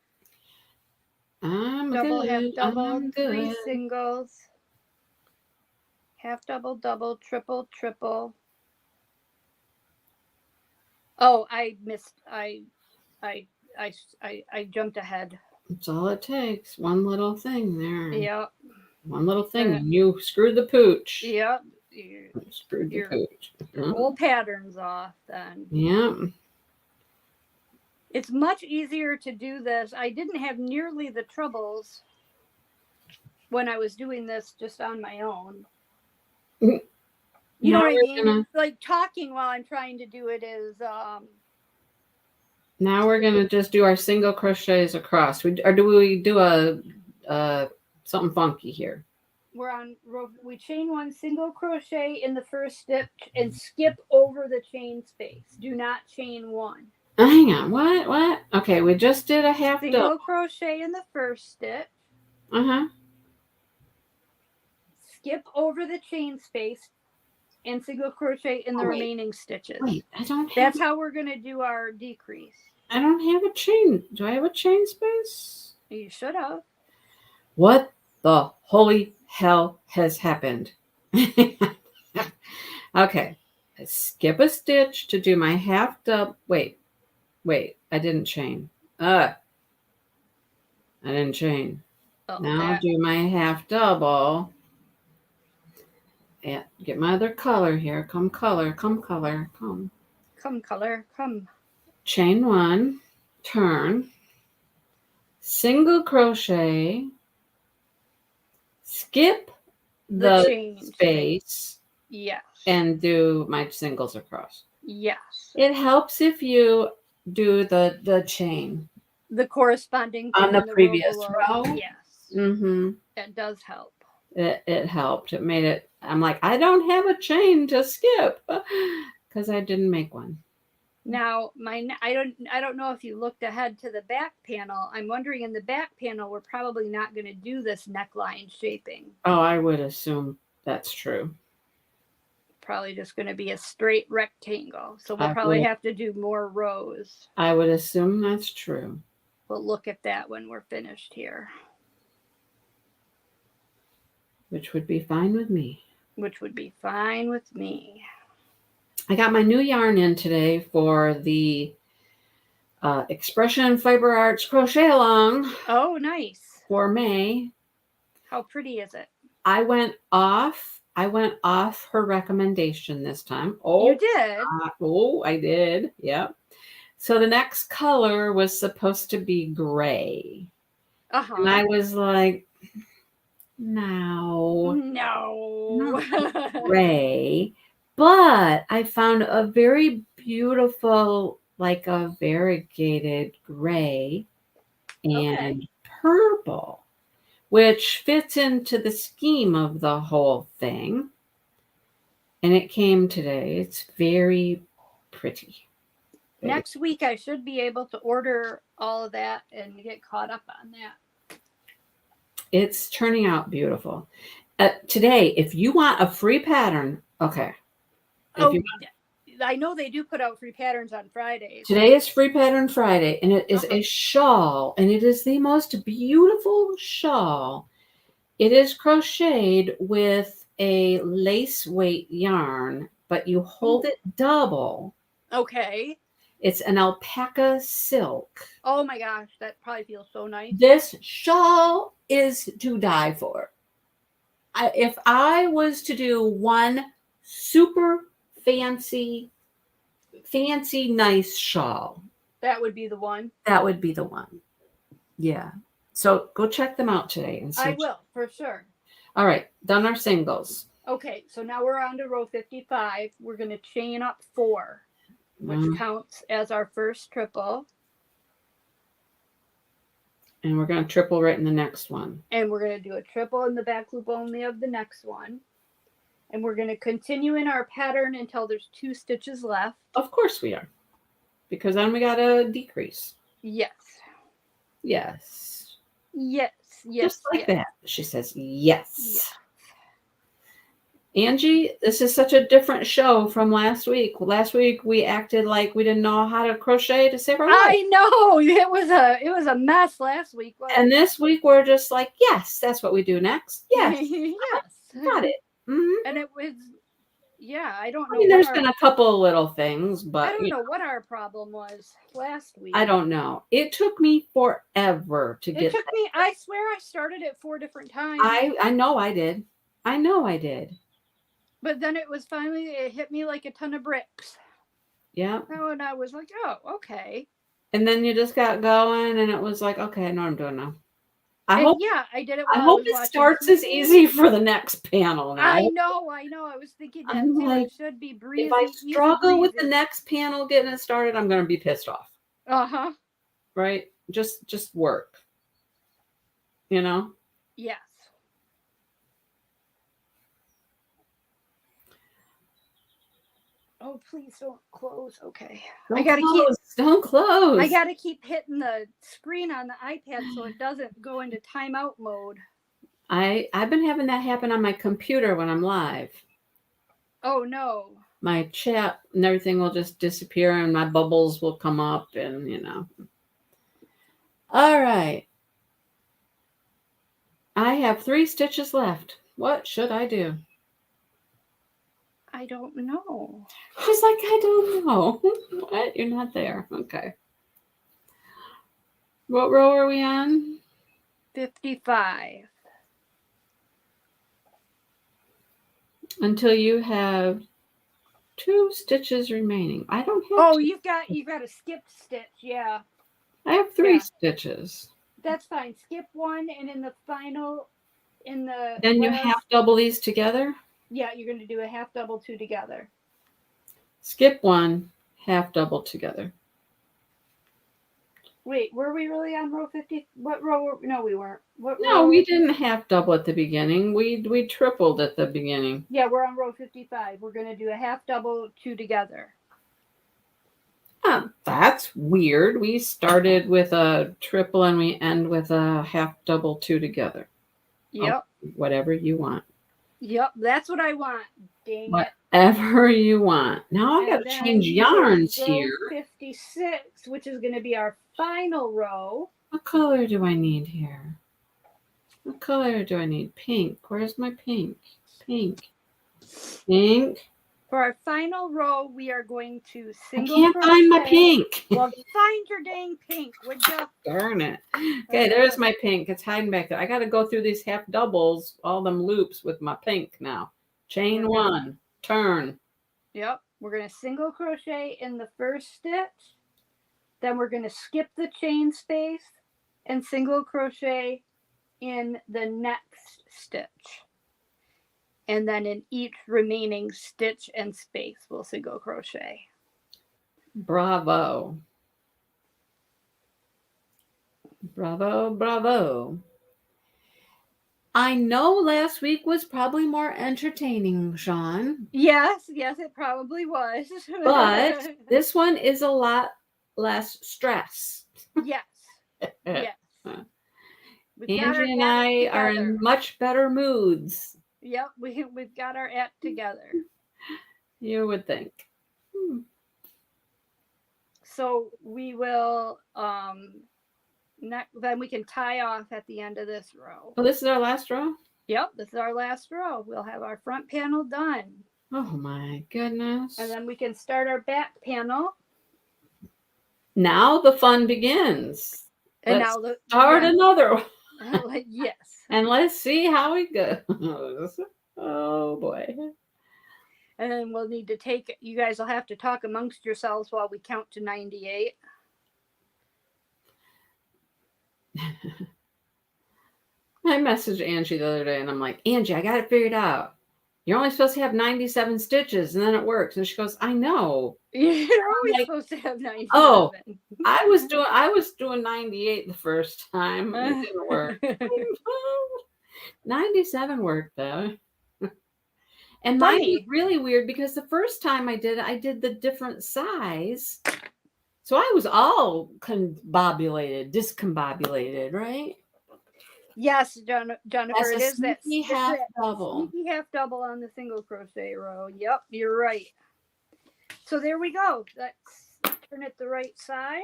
I'm double, half good. double, I'm 3 good. singles, half double, double, triple, triple. Oh, I missed. I, I jumped ahead. That's all it takes. One little thing there. Yep. One little thing. Uh, And you screwed the pooch. yep. Screwed the Your pooch. whole pattern's off then. Yeah. It's much easier to do this. I didn't have nearly the troubles when I was doing this just on my own. You know Now what I we're mean? gonna Like talking while I'm trying to do it is now we're gonna just do our single crochets across. Or do we do a something funky here? we chain 1 single crochet in the first stitch and skip over the chain space. Do not chain 1. Hang on. What? Okay, we just did a half double. Single crochet in the first stitch. Uh-huh. Skip over the chain space and single crochet in the remaining stitches. Wait, I don't have That's how we're going to do our decrease. I don't have a chain. Do I have a chain space? You should have. What the holy hell has happened? Okay. I skip a stitch to do my half double. Wait. I didn't chain. I didn't chain. Now I'll do my half double. Yeah, get my other color here. Come color. Come color. Come. Come color. Come. Chain 1. Turn. Single crochet. Skip the chain space. Yes. And do my singles across. Yes. It helps if you do the chain. The corresponding on the previous row. Yes. Mm-hmm. It does help. It helped. It made it. I'm like, I don't have a chain to skip because I didn't make one. Now, I don't know if you looked ahead to the back panel. I'm wondering in the back panel, we're probably not going to do this neckline shaping. Oh, I would assume that's true. Probably just going to be a straight rectangle. So we'll probably have to do more rows. I would assume that's true. We'll look at that when we're finished here. Which would be fine with me. Which would be fine with me. I got my new yarn in today for the Expression Fiber Arts Crochet-a-Long. Oh, nice. For May. How pretty is it? I went off her recommendation this time. Oh, you did? I did. Yep. So the next color was supposed to be gray. Uh-huh. And I was like, no. Gray. But I found a very beautiful, like a variegated gray and purple, which fits into the scheme of the whole thing. And it came today. It's very pretty. Next week, I should be able to order all of that and get caught up on that. It's turning out beautiful. Today, if you want a free pattern, okay. I know they do put out free patterns on Fridays. Today is Free Pattern Friday, and it is a shawl, and it is the most beautiful shawl. It is crocheted with a lace weight yarn, but you hold it double. Okay. It's an alpaca silk. Oh my gosh, that probably feels so nice. This shawl is to die for. If I was to do one super fancy, nice shawl, that would be the one. That would be the one. Yeah. So go check them out today. And see I will, for sure. All right. Done our singles. Okay. So now we're on to row 55. We're going to chain up 4, which counts as our first triple. And we're going to triple right in the next one. And we're going to do a triple in the back loop only of the next one. And we're going to continue in our pattern until there's 2 stitches left. Of course we are. because then we got to decrease. Yes. Yes. Yes. Yes. Just like yes. that. She says, yes. Angie, this is such a different show from last week. Last week we acted like we didn't know how to crochet to save our life. I know it was a mess last week. And this week we're just like, yes, that's what we do next. Yes. Yes. Got it. Mm-hmm. And it was, yeah, I don't know. I mean, there's been a couple of little things, but I don't know what our problem was last week. I don't know. It took me forever to get. It took me. I swear, I started it 4 different times. I know I did. I know I did. But then it was finally, it hit me like a ton of bricks. Yeah. And I was like, oh, okay. And then you just got going, and it was like, okay, I know what I'm doing now. I did it. I hope it starts as easy for the next panel now. I know. I was thinking that too. Like, it should be breezy. If I struggle with the next panel getting it started, I'm going to be pissed off. Uh-huh. Right? Just work. You know? Yes. Oh, please don't close. Okay. Don't close. I gotta keep hitting the screen on the iPad so it doesn't go into timeout mode. I've been having that happen on my computer when I'm live. Oh no. My chat and everything will just disappear and my bubbles will come up and All right. I have 3 stitches left. What should I do? I don't know. She's like, I don't know. What? You're not there. Okay. What row are we on? 55. Until you have 2 stitches remaining. I don't have. Oh, you've got a skipped stitch. Yeah. I have 3 stitches. That's fine. Skip 1, and in the final, Then you half double these together. Yeah, you're going to do a half double 2 together. Skip 1, half double together. Wait, were we really on row 50? What row? No, we weren't. No, we didn't half double at the beginning. We tripled at the beginning. Yeah, we're on row 55. We're going to do a half double 2 together. That's weird. We started with a triple and we end with a half double 2 together. Yep. Oh, whatever you want. Yep, that's what I want. Dang it. Whatever you want. Now I got to change yarns here. 56, which is going to be our final row. What color do I need here? What color do I need? Pink. Where's my pink? Pink. For our final row, we are going to single I can't find my pink. Well, find your dang pink, would you? Darn it. Okay, there's my pink. It's hiding back there. I got to go through these half doubles, all them loops with my pink now. Chain 1, turn. Yep. We're going to single crochet in the first stitch. Then we're going to skip the chain space and single crochet in the next stitch. And then in each remaining stitch and space, we'll single crochet. Bravo. Bravo, bravo. I know last week was probably more entertaining, Sean. Yes, it probably was. But this one is a lot less stress. Yes. Yes. Angie and I are in much better moods. Yep, we've got our act together. You would think. So we will then we can tie off at the end of this row. Oh, this is our last row? Yep, this is our last row. We'll have our front panel done. Oh my goodness. And then we can start our back panel. Now the fun begins. And let's now start another one. Yes. And let's see how it goes. Oh boy. And then we'll need to you guys will have to talk amongst yourselves while we count to 98. I messaged Angie the other day and I'm like, Angie, I got it figured out. You're only supposed to have 97 stitches and then it works. And she goes, I know. You're always supposed to have 97. Oh, I was doing 98 the first time. It didn't work. 97 worked though. And mine was really weird because the first time I did the different size. So I was all discombobulated, right? Yes, Jennifer, That's a it is that sneaky half double. sneaky half double on the single crochet row. Yep, you're right. So there we go. Let's turn it the right side.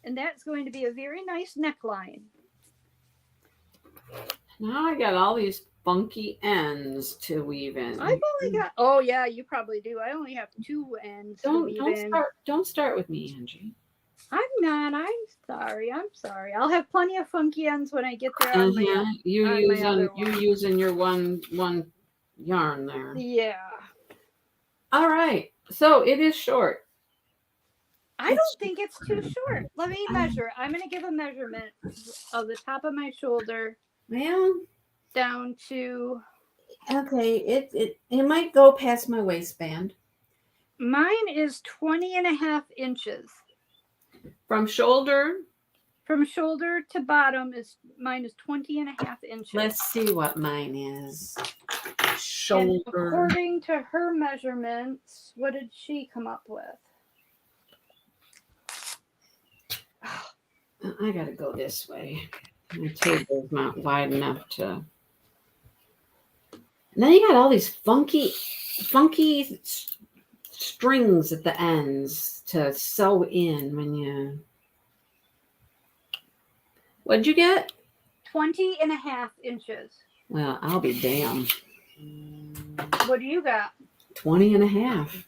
And that's going to be a very nice neckline. Now I got all these funky ends to weave in. I've only got, oh yeah, you probably do. I only have 2 ends to weave in. Don't start with me, Angie. I'm not. I'm sorry. I'll have plenty of funky ends when I get there on my other You one. using your one yarn there. Yeah. All right. So it is short. I don't think it's too short. Let me measure. I'm going to give a measurement of the top of my shoulder down to. Okay, it might go past my waistband. Mine is 20.5 inches. From shoulder to bottom mine is 20.5 inches. Let's see what mine is. Shoulder. And according to her measurements, what did she come up with? I gotta go this way. My table's not wide enough to. And then you got all these funky strings at the ends to sew in when you. What'd you get? 20.5 inches. Well, I'll be damned. What do you got? 20.5.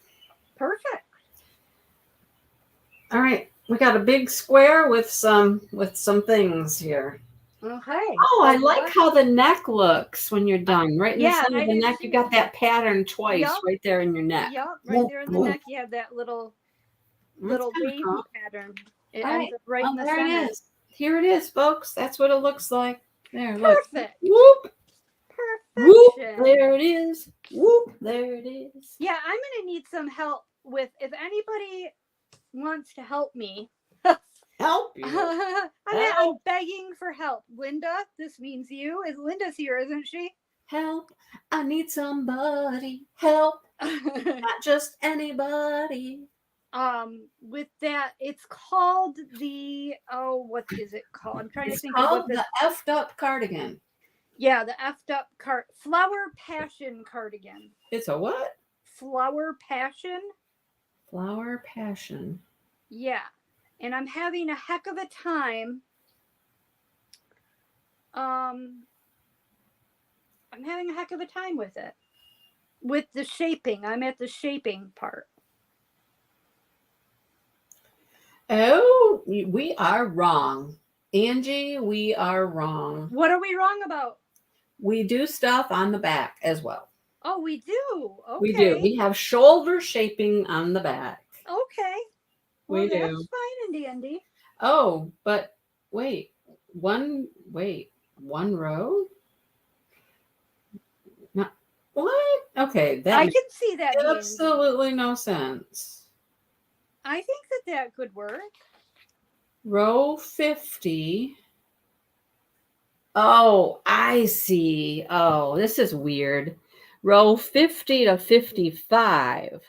Perfect. All right, we got a big square with some things here. Okay. Oh, I like how the neck looks when you're done. Right in the center of the neck, you got that pattern twice right there in your neck. Yep, right there in the neck, you have that little wavy pattern. It ends up right in the there center. It is. Here it is, folks. That's what it looks like. There, perfect. Look. Whoop. Perfection. Whoop. There it is. Whoop. There it is. Yeah, I'm gonna need some help with. If anybody wants to help me. Help you. I'm begging for help. Linda, this means you. Linda's here, isn't she? Help. I need somebody. Help. Not just anybody. With that, it's called what is it called? I'm trying to think of what the effed up cardigan. Yeah, the effed up Flower Passion cardigan. It's a what? Flower Passion. Flower Passion. Yeah. And I'm having a heck of a time. I'm having a heck of a time with it. With the shaping. I'm at the shaping part. Oh, we are wrong. Angie, we are wrong. What are we wrong about? We do stuff on the back as well. Oh, we do? Okay. We do. We have shoulder shaping on the back. Okay. Well, that's do. fine and dandy. Oh, but wait. One row? No, what? Okay. I can see that. Absolutely no sense. I think that could work. Row 50. Oh, I see. Oh, this is weird. Row 50 to 55.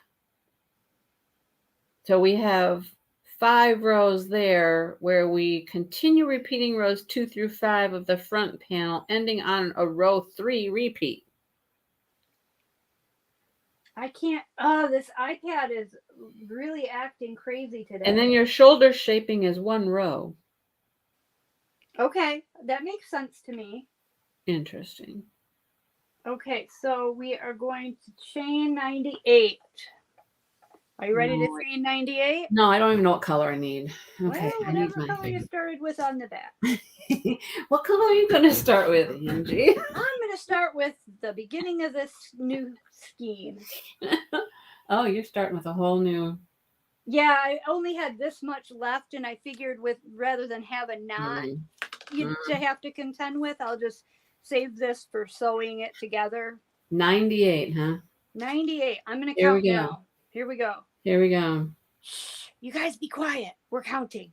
So we have 5 rows there where we continue repeating rows 2 through 5 of the front panel, ending on a row 3 repeat. I can't. This iPad is really acting crazy today. And then your shoulder shaping is 1 row. Okay, that makes sense to me. Interesting. Okay, so we are going to chain 98. Are you ready to chain 98? No, I don't even know what color I need. Okay, well, whatever color you started with on the back. What color are you going to start with, Angie? I'm going to start with the beginning of this new scheme. Oh, you're starting with a whole new... Yeah, I only had this much left, and I figured rather than have a knot to have to contend with, I'll just save this for sewing it together. 98, huh? 98. I'm going to count now. Here we go. Here we go. Shh, you guys be quiet. We're counting.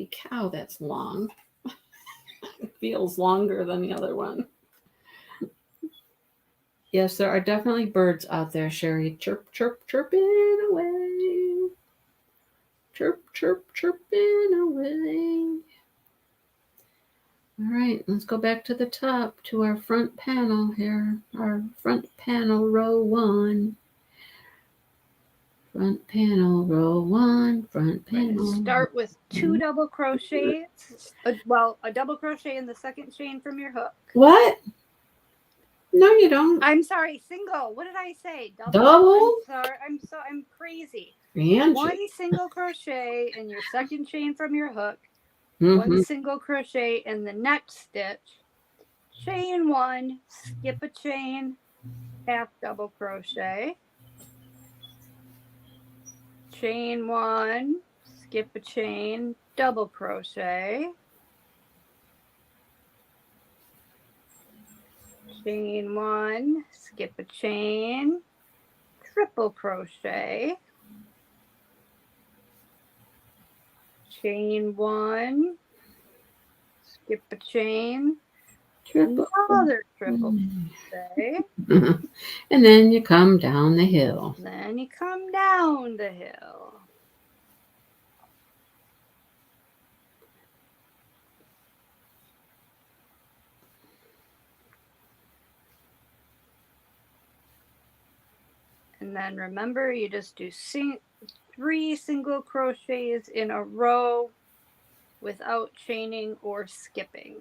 Holy cow, that's long. It feels longer than the other one. Yes, there are definitely birds out there, Sherry. Chirp, chirp, chirping away. Chirp, chirp, chirping away. All right, let's go back to the top to our front panel here. Our front panel, row 1. Front panel, row 1. Front panel. Start with 2 double crochets. A double crochet in the second chain from your hook. What? No, you don't. I'm sorry, single. What did I say? Double? I'm crazy. Angie. 1 single crochet in your second chain from your hook. Mhm. 1 single crochet in the next stitch. Chain 1, skip a chain, half double crochet. Chain 1, skip a chain, double crochet. Chain 1, skip a chain, triple crochet. Chain 1, skip a chain, Triple. another triple crochet. And then you come down the hill. Then you come down the hill. And then remember, you just do 3 single crochets in a row without chaining or skipping.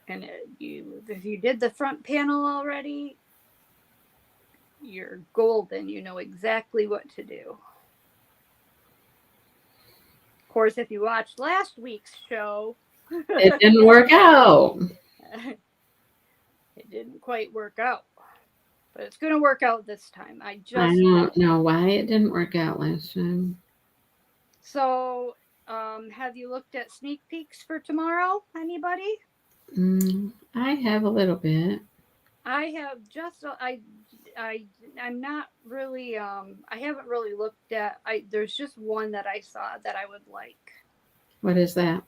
And if you did the front panel already, you're golden. You know exactly what to do. Of course, if you watched last week's show, it didn't work out. It didn't quite work out. But it's going to work out this time. I don't know why it didn't work out last time. So, have you looked at sneak peeks for tomorrow? Anybody? I have a little bit. I have just I'm not really I haven't really looked at there's just one that I saw that I would like. What is that?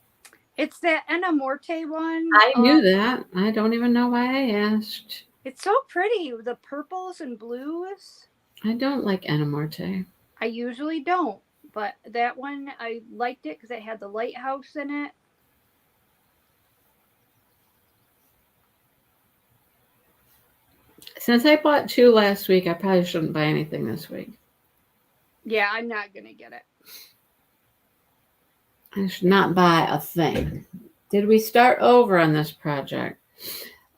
It's that Enna Morte one. I knew that. I don't even know why I asked. It's so pretty, the purples and blues. I don't like Enna Morte. I usually don't, but that one I liked it because it had the lighthouse in it. Since I bought 2 last week, I probably shouldn't buy anything this week. Yeah, I'm not going to get it. I should not buy a thing. Did we start over on this project?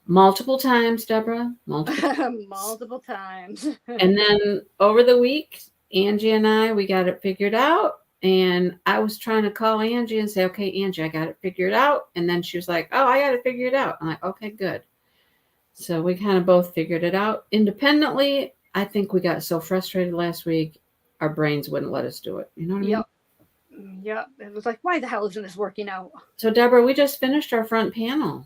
Multiple times, Deborah. Multiple times. And then over the week, Angie and I, we got it figured out. And I was trying to call Angie and say, okay, Angie, I got it figured out. And then she was like, oh, I got it figured out. I'm like, okay, good. So we kind of both figured it out independently. I think we got so frustrated last week, our brains wouldn't let us do it. You know what I mean? Yep. It was like, why the hell isn't this working out? So, Deborah, we just finished our front panel.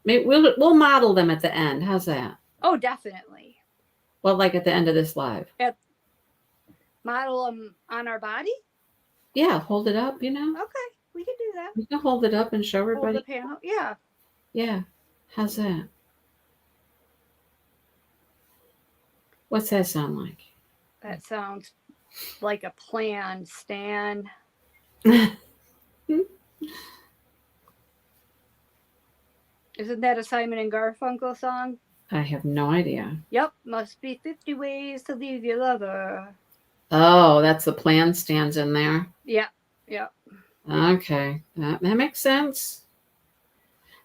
Maybe we'll model them at the end. How's that? Oh, definitely. Well, like at the end of this live. Model them on our body? Yeah, hold it up, you know? Okay, we can do that. We can hold it up and show everybody. Hold the panel, yeah. Yeah. How's that? What's that sound like? That sounds like a plan, Stan. Isn't that a Simon and Garfunkel song? I have no idea. Yep, must be 50 ways to leave your lover. Oh, that's the plan stands in there. Yeah. Okay, that makes sense.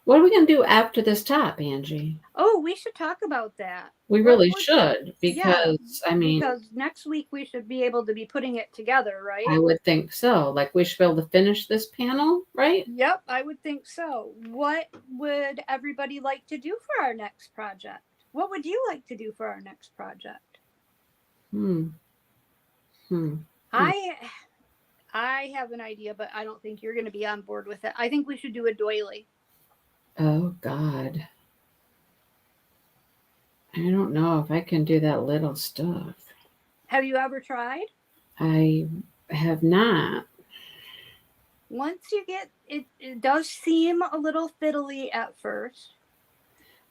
What are we going to do after this top, Angie? Oh, we should talk about that. We really should, because, because next week we should be able to be putting it together, right? I would think so. Like, we should be able to finish this panel, right? Yep, I would think so. What would everybody like to do for our next project? What would you like to do for our next project? I have an idea, but I don't think you're going to be on board with it. I think we should do a doily. Oh, God. I don't know if I can do that little stuff. Have you ever tried? I I have not. Once you get it, it does seem a little fiddly at first,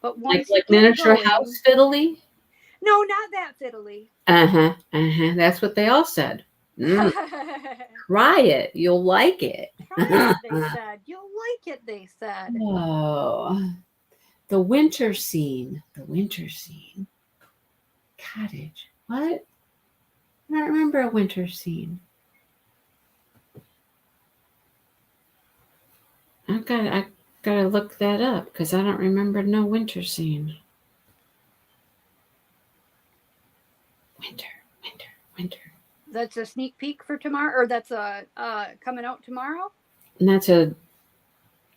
but once you Like get miniature going, house fiddly? no, not that fiddly. Uh-huh. Uh-huh. That's what they all said. Mm, try it. You'll like it. Try it, they said. You'll like it, they said. Oh, the winter scene. The winter scene. Cottage. What? I don't remember a winter scene. I gotta look that up because I don't remember no winter scene. Winter, winter, winter. That's a sneak peek for tomorrow, or that's a coming out tomorrow. And that's a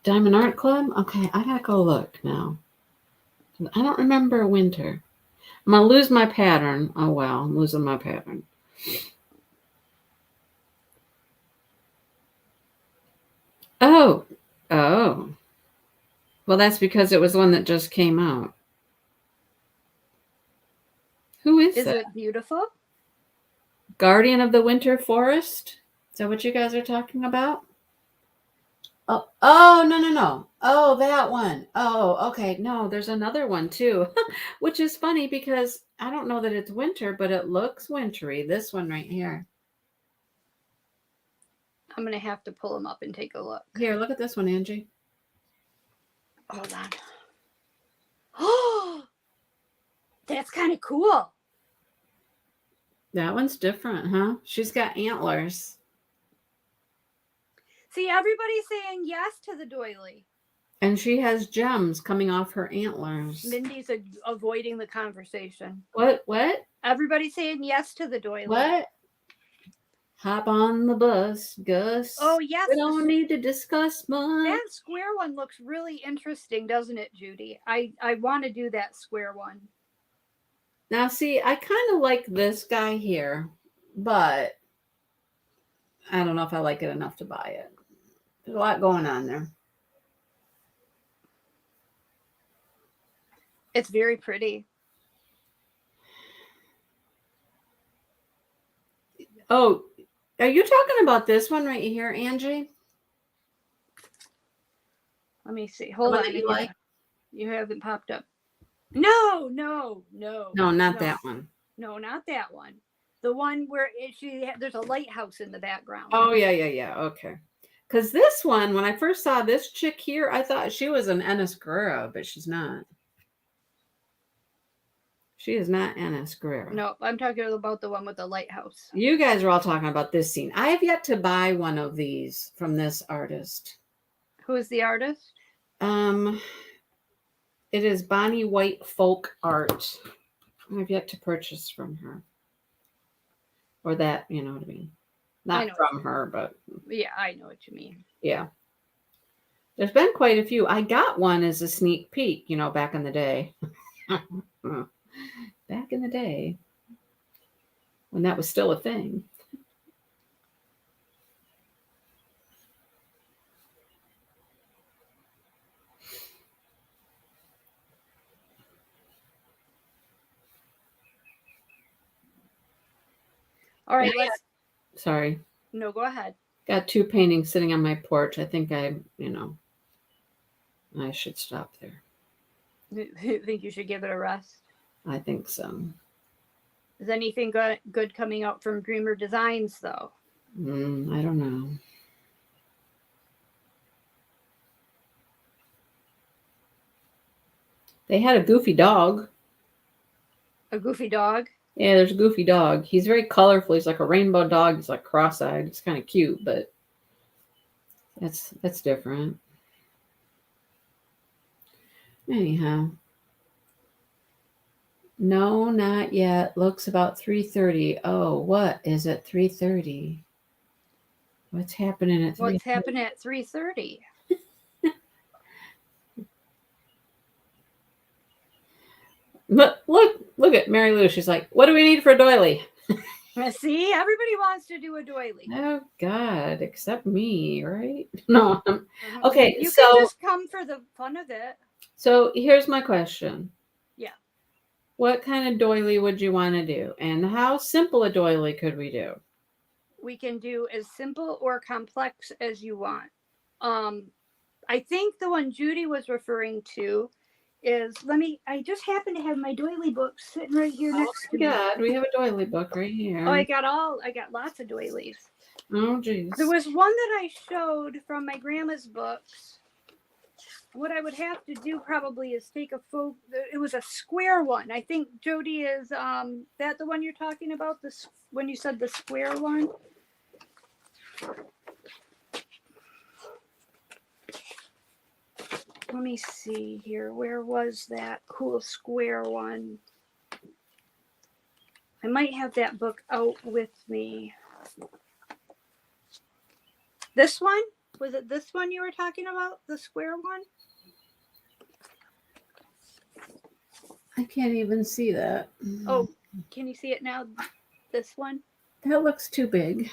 Diamond Art Club? Okay, I gotta go look now. I don't remember winter. I'm gonna lose my pattern. Oh well, I'm losing my pattern. Oh, oh. Well, that's because it was one that just came out. Who is Is that? it beautiful? Guardian of the Winter Forest? Is that what you guys are talking about? Oh, oh, no, no, no. Oh, that one. Oh, okay. No, there's another one too, which is funny because I don't know that it's winter, but it looks wintry. This one right here. I'm gonna have to pull them up and take a look. Here, look at this one, Angie. Hold on. Oh, that's kind of cool. That one's different, huh? She's got antlers. See, everybody's saying yes to the doily. And she has gems coming off her antlers. Mindy's avoiding the conversation. What? What? Everybody's saying yes to the doily. What? Hop on the bus, Gus. Oh, yes. We don't need to discuss much. That square one looks really interesting, doesn't it, Judy? I want to do that square one. Now, see, I kind of like this guy here, but I don't know if I like it enough to buy it. There's a lot going on there. It's very pretty. Oh, are you talking about this one right here, Angie? Let me see. Hold on. You like? You haven't popped up. No, no, no. No, not that one. No, not that one. The one where there's a lighthouse in the background. Oh, yeah, yeah, yeah. Okay. Because this one, when I first saw this chick here, I thought she was an Ennis Guerrero, but she's not. She is not Ennis Guerrero. No, I'm talking about the one with the lighthouse. You guys are all talking about this scene. I have yet to buy one of these from this artist. Who is the artist? It is Bonnie White Folk Art. I've yet to purchase from her. Or that, you know what I mean. Not from her, but yeah, I know what you mean. Yeah. There's been quite a few. I got one as a sneak peek, back in the day. Back in the day. When that was still a thing. All right, Sorry. No, go ahead. Got two paintings sitting on my porch. I think I should stop there. You think you should give it a rest? I think so. Is anything good coming out from Dreamer Designs, though? I don't know. They had a goofy dog. A goofy dog? Yeah, there's a goofy dog. He's very colorful. He's like a rainbow dog. He's like cross-eyed. It's kind of cute, but that's different. Anyhow. No, not yet. Looks about 3:30. Oh, what is it? 3:30. What's happening at 3:30? What's happening at 3:30? Look at Mary Lou. She's like, what do we need for a doily? See, everybody wants to do a doily. Oh God, except me, right? No. Okay, you so can just come for the fun of it. So here's my question. Yeah. What kind of doily would you want to do? And how simple a doily could we do? we can do as simple or complex as you want. I think the one Judy was referring to is, I just happen to have my doily book sitting right here next to me. God, we have a doily book right here. Oh, I got lots of doilies. Oh, geez. There was one that I showed from my grandma's books. What I would have to do probably is take a photo. It was a square one. I think Jody is that the one you're talking about? This when you said the square one. Let me see here. Where was that cool square one? I might have that book out with me. This one? Was it this one you were talking about? The square one? I can't even see that. Oh, can you see it now? This one? That looks too big.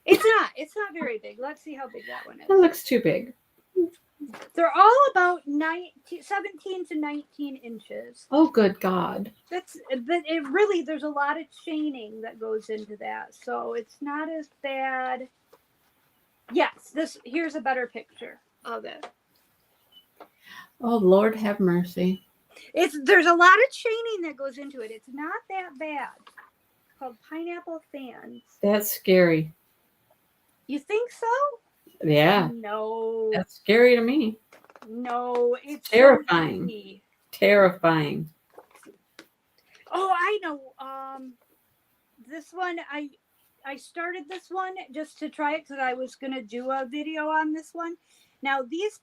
It's not. It's not very big. Let's see how big that one is. That looks too big. They're all about 17 to 19 inches. Oh, good God. But it really, there's a lot of chaining that goes into that. So it's not as bad. Yes, here's a better picture of it. Oh, Lord have mercy. There's a lot of chaining that goes into it. It's not that bad. It's called Pineapple Fans. That's scary. You think so? Yeah. No. That's scary to me. No, it's terrifying. So terrifying. Oh, I know. This one, I started this one just to try it because I was going to do a video on this one. Now, these,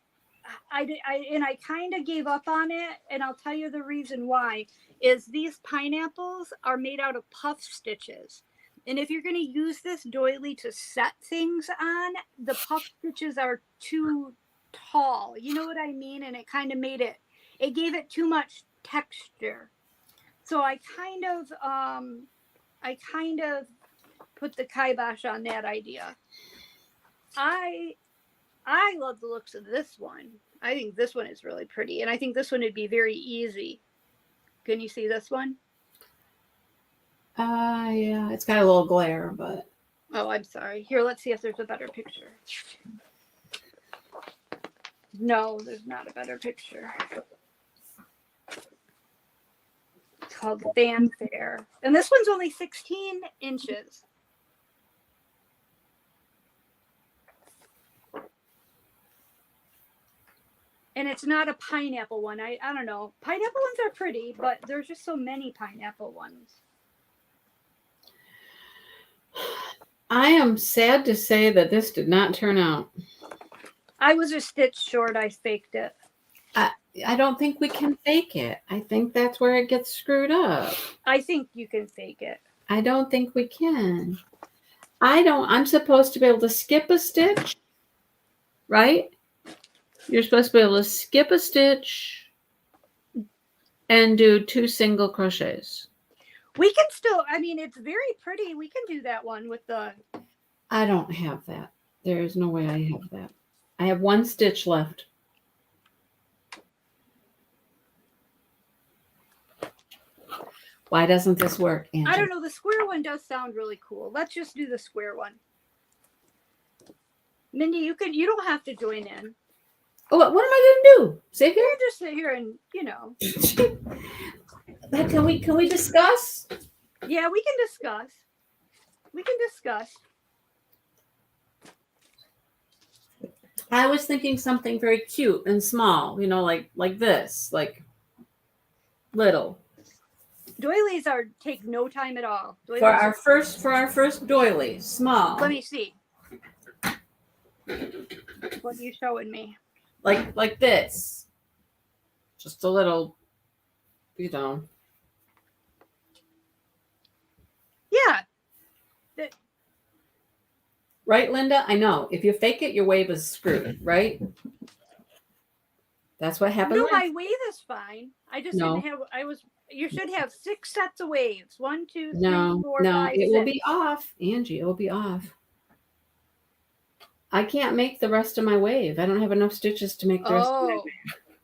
I kind of gave up on it, and I'll tell you the reason why, is these pineapples are made out of puff stitches. And if you're going to use this doily to set things on, the puff stitches are too tall. You know what I mean? And it kind of it gave it too much texture. So I kind of put the kibosh on that idea. I love the looks of this one. I think this one is really pretty, and I think this one would be very easy. Can you see this one? Yeah, it's got a little glare, but. Oh, I'm sorry. Here, let's see if there's a better picture. No, there's not a better picture. It's called Fanfare. And this one's only 16 inches. And it's not a pineapple one. I don't know. Pineapple ones are pretty, but there's just so many pineapple ones. I am sad to say that this did not turn out. I was a stitch short. I faked it. I don't think we can fake it. I think that's where it gets screwed up. I think you can fake it. I don't think we can. I'm supposed to be able to skip a stitch, right? You're supposed to be able to skip a stitch and do 2 single crochets. We can still, it's very pretty. We can do that one with the... I don't have that. There is no way I have that. I have 1 stitch left. Why doesn't this work, Angie? I don't know. The square one does sound really cool. Let's just do the square one. Mindy, you don't have to join in. Oh, what am I going to do? Sit here? You just sit here and, Can we discuss? Yeah, we can discuss. I was thinking something very cute and small, like this, like little. Doilies take no time at all. Doilies For our first doily, small. Let me see. What are you showing me? Like this. Just a little, Yeah. Right, Linda? I know. If you fake it, your wave is screwed, right? That's what happened. No, my wave is fine. I just didn't have. You should have 6 sets of waves. 1, 2, 3, 4, 5, 6. It will be off, Angie. It will be off. I can't make the rest of my wave. I don't have enough stitches to make the rest of my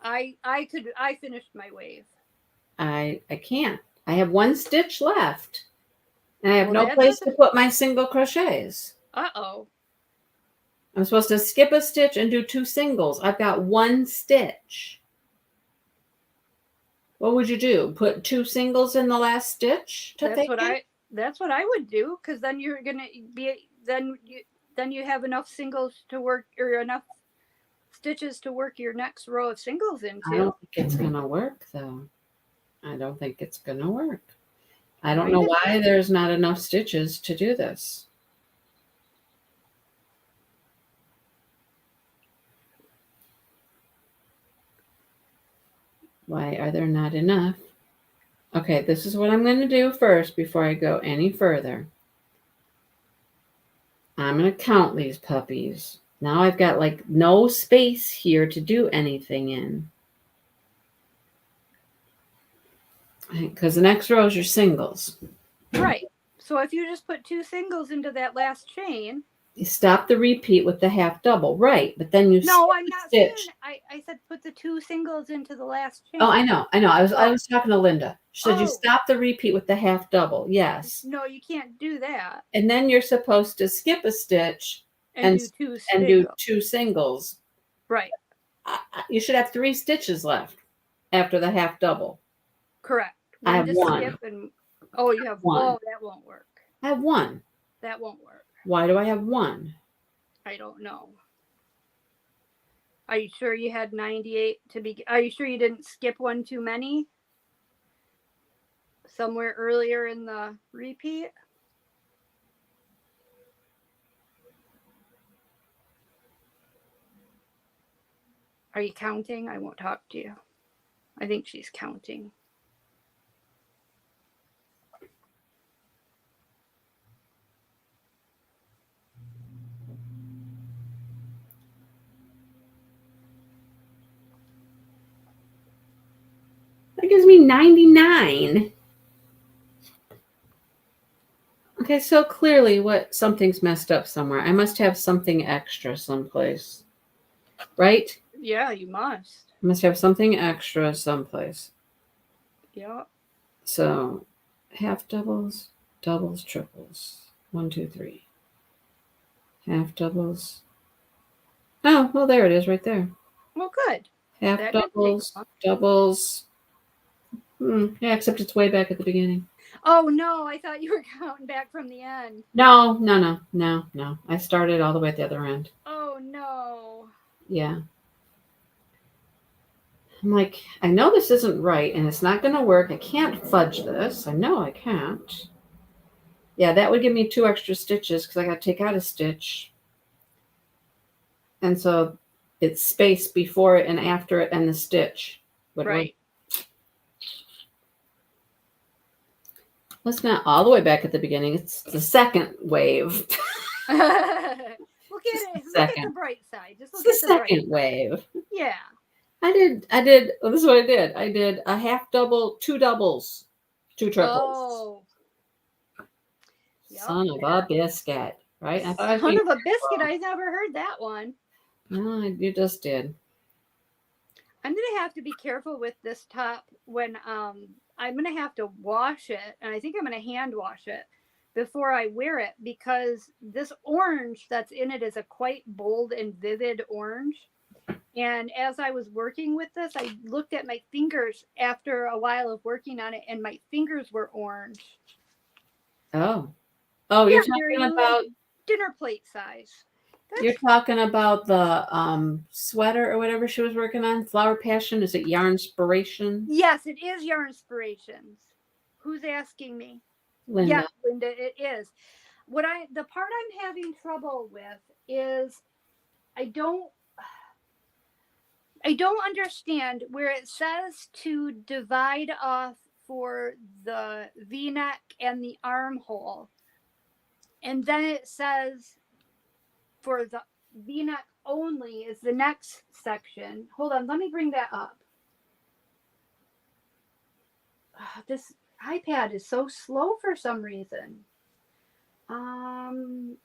wave. I finished my wave. I can't. I have 1 stitch left. And I have Well, no that place to doesn't. put my single crochets. Uh-oh. I'm supposed to skip a stitch and do 2 singles. I've got 1 stitch. What would you do? Put 2 singles in the last stitch to That's fake what it? that's what I would do, because then you're gonna be then you have enough singles to work, or enough stitches to work your next row of singles I into. don't think it's gonna work though. I don't think it's gonna work. I don't Kind know of. why there's not enough stitches to do this. Why are there not enough? Okay, this is what I'm going to do first before I go any further. I'm going to count these puppies. Now I've got like no space here to do anything in. Because the next row is your singles. Right. So if you just put 2 singles into that last chain. You stop the repeat with the half double, right? But then you No, skip I'm a not stitch. saying. I said put the 2 singles into the last chain. Oh, I know. I was talking to Linda. She said you Oh. stop the repeat with the half double. Yes. No, you can't do that. And then you're supposed to skip a stitch And do 2 and do singles. 2 singles. Right. You should have 3 stitches left after the half double. Correct. I have to 1. skip and you have 1. Oh, that won't work. I have 1. That won't work. Why do I have 1? I don't know. Are you sure you had 98 to be? Are you sure you didn't skip one too many? Somewhere earlier in the repeat? Are you counting? I won't talk to you. I think she's counting. That gives me 99. Okay, so clearly something's messed up somewhere. I must have something extra someplace. Right? Yeah, you must. I must have something extra someplace. Yeah. So half doubles, doubles, triples. 1, 2, 3. Half doubles. Oh, well, there it is right there. Well, good. Half That didn't take doubles, long. doubles. Yeah, except it's way back at the beginning. Oh, no, I thought you were counting back from the end. No. I started all the way at the other end. Oh, no. Yeah. I'm like, I know this isn't right, and it's not going to work. I can't fudge this. I know I can't. Yeah, that would give me 2 extra stitches because I got to take out a stitch. And so it's space before it and after it and the stitch. Right. Well, it's not all the way back at the beginning. It's the second wave. Look at it. Look at the bright side. Just look It's at the the bright second side. wave. Yeah. I did. Well, this is what I did. I did a half double, 2 doubles, 2 triples. Oh. Yep. Son of a biscuit, right? Son of a biscuit. I never heard that one. No, you just did. I'm gonna have to be careful with this top when I'm gonna have to wash it, and I think I'm gonna hand wash it before I wear it, because this orange that's in it is a quite bold and vivid orange. And as I was working with this, I looked at my fingers after a while of working on it, and my fingers were orange. Oh, Yeah, you're they're talking about dinner plate size. you're talking about the sweater or whatever she was working on. Flower Passion. Is it Yarn Inspiration? Yes, it is Yarn Inspirations. Who's asking me? Linda. Yeah, Linda, it is. The part I'm having trouble with is I don't understand where it says to divide off for the V-neck and the armhole, and then it says for the V-neck only is the next section. Hold on, let me bring that up. This iPad is so slow for some reason. I'm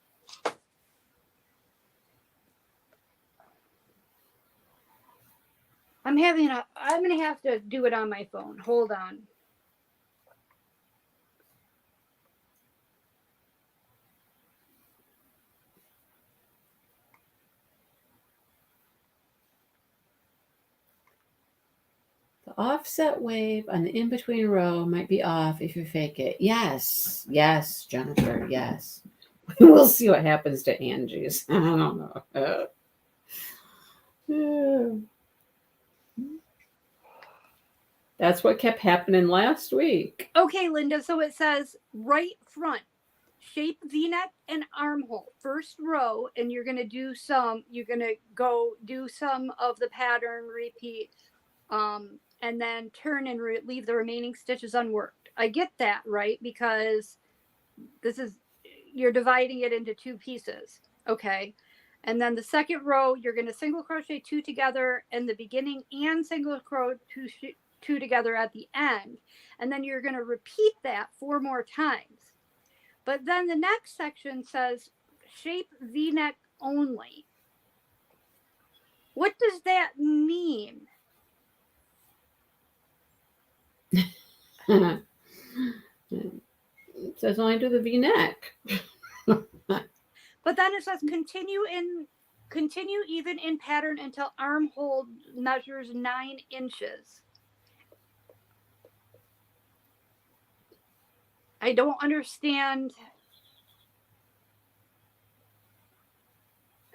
gonna have to do it on my phone. Hold on. offset wave on the in-between row might be off if you fake it. Yes, yes, Jennifer, yes. We'll see what happens to Angie's. I don't know. That's what kept happening last week. Okay, Linda. So it says right front, shape V-neck and armhole. First row, and you're gonna go do some of the pattern, repeat, and then turn and leave the remaining stitches unworked. I get that, right? Because you're dividing it into 2 pieces. Okay. And then the second row, you're going to single crochet 2 together in the beginning and single crochet 2 together at the end. And then you're going to repeat that 4 more times. But then the next section says shape V-neck only. What does that mean? It says only do the V-neck. But then it says continue even in pattern until armhole measures 9 inches. I don't understand.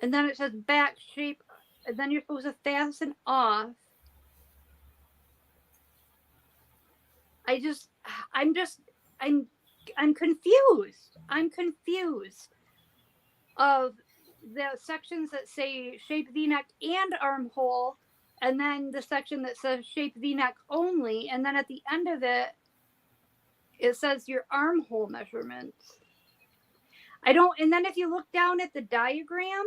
And then it says back shape, and then you're supposed to fasten off. I'm confused. I'm confused of the sections that say shape V-neck and armhole, and then the section that says shape V-neck only, and then at the end of it, it says your armhole measurements. And then if you look down at the diagram,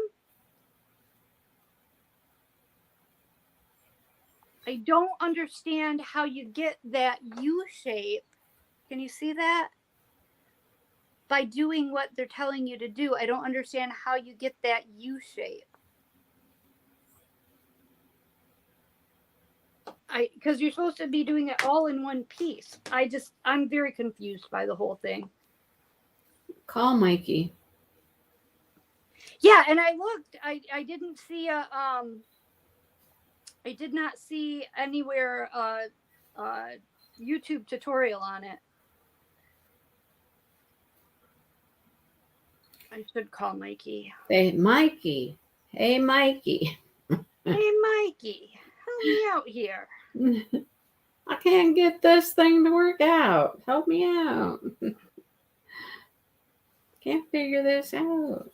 I don't understand how you get that U shape. Can you see that? By doing what they're telling you to do. I don't understand how you get that U shape. Because you're supposed to be doing it all in one piece. I'm very confused by the whole thing. Call Mikey. Yeah, and I looked. I didn't see I did not see anywhere YouTube tutorial on it. I should call Mikey. Hey, Mikey. Hey, Mikey. Hey, Mikey. Help me out here. I can't get this thing to work out. Help me out. Can't figure this out.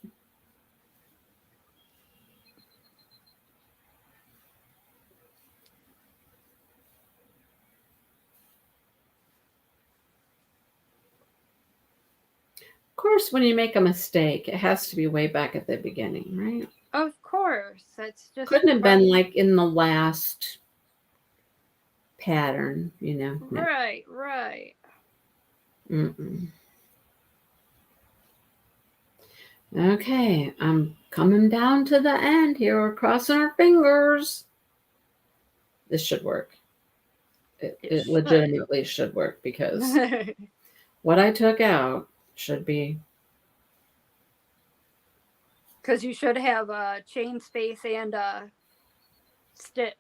Of course, when you make a mistake, it has to be way back at the beginning, right? Of course. That's just couldn't have been like in the last pattern, you know. Right. Mm-mm. Okay, I'm coming down to the end here. We're crossing our fingers. This should work. It legitimately should work because what I took out should be. Because you should have a chain space and a stitch,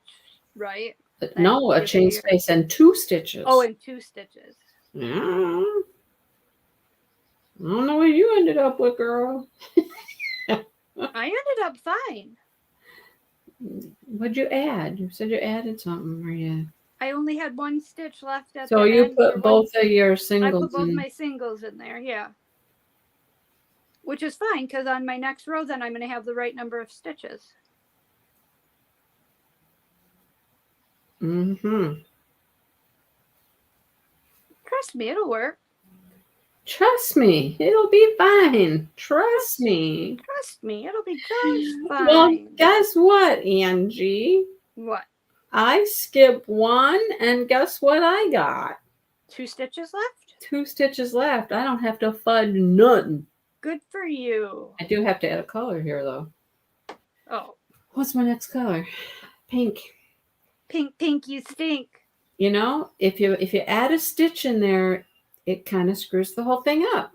right? No, a chain space and 2 stitches. Oh, and 2 stitches. Yeah. I don't know what you ended up with, girl. I ended up fine. What'd you add? You said you added something, or you? I only had 1 stitch left at so the you end. put both of your singles I put both my singles in there, yeah. Which is fine, because on my next row, then I'm going to have the right number of stitches. Mm-hmm. Trust me, it'll work. Trust me, it'll be fine. Trust me. Trust me, it'll be just fine. Well, guess what, Angie? What? I skipped 1, and guess what I got? 2 stitches left? 2 stitches left. I don't have to fudge nothing. Good for you. I do have to add a color here, though. Oh. What's my next color? Pink. Pink, you stink. You know, if you add a stitch in there, it kind of screws the whole thing up.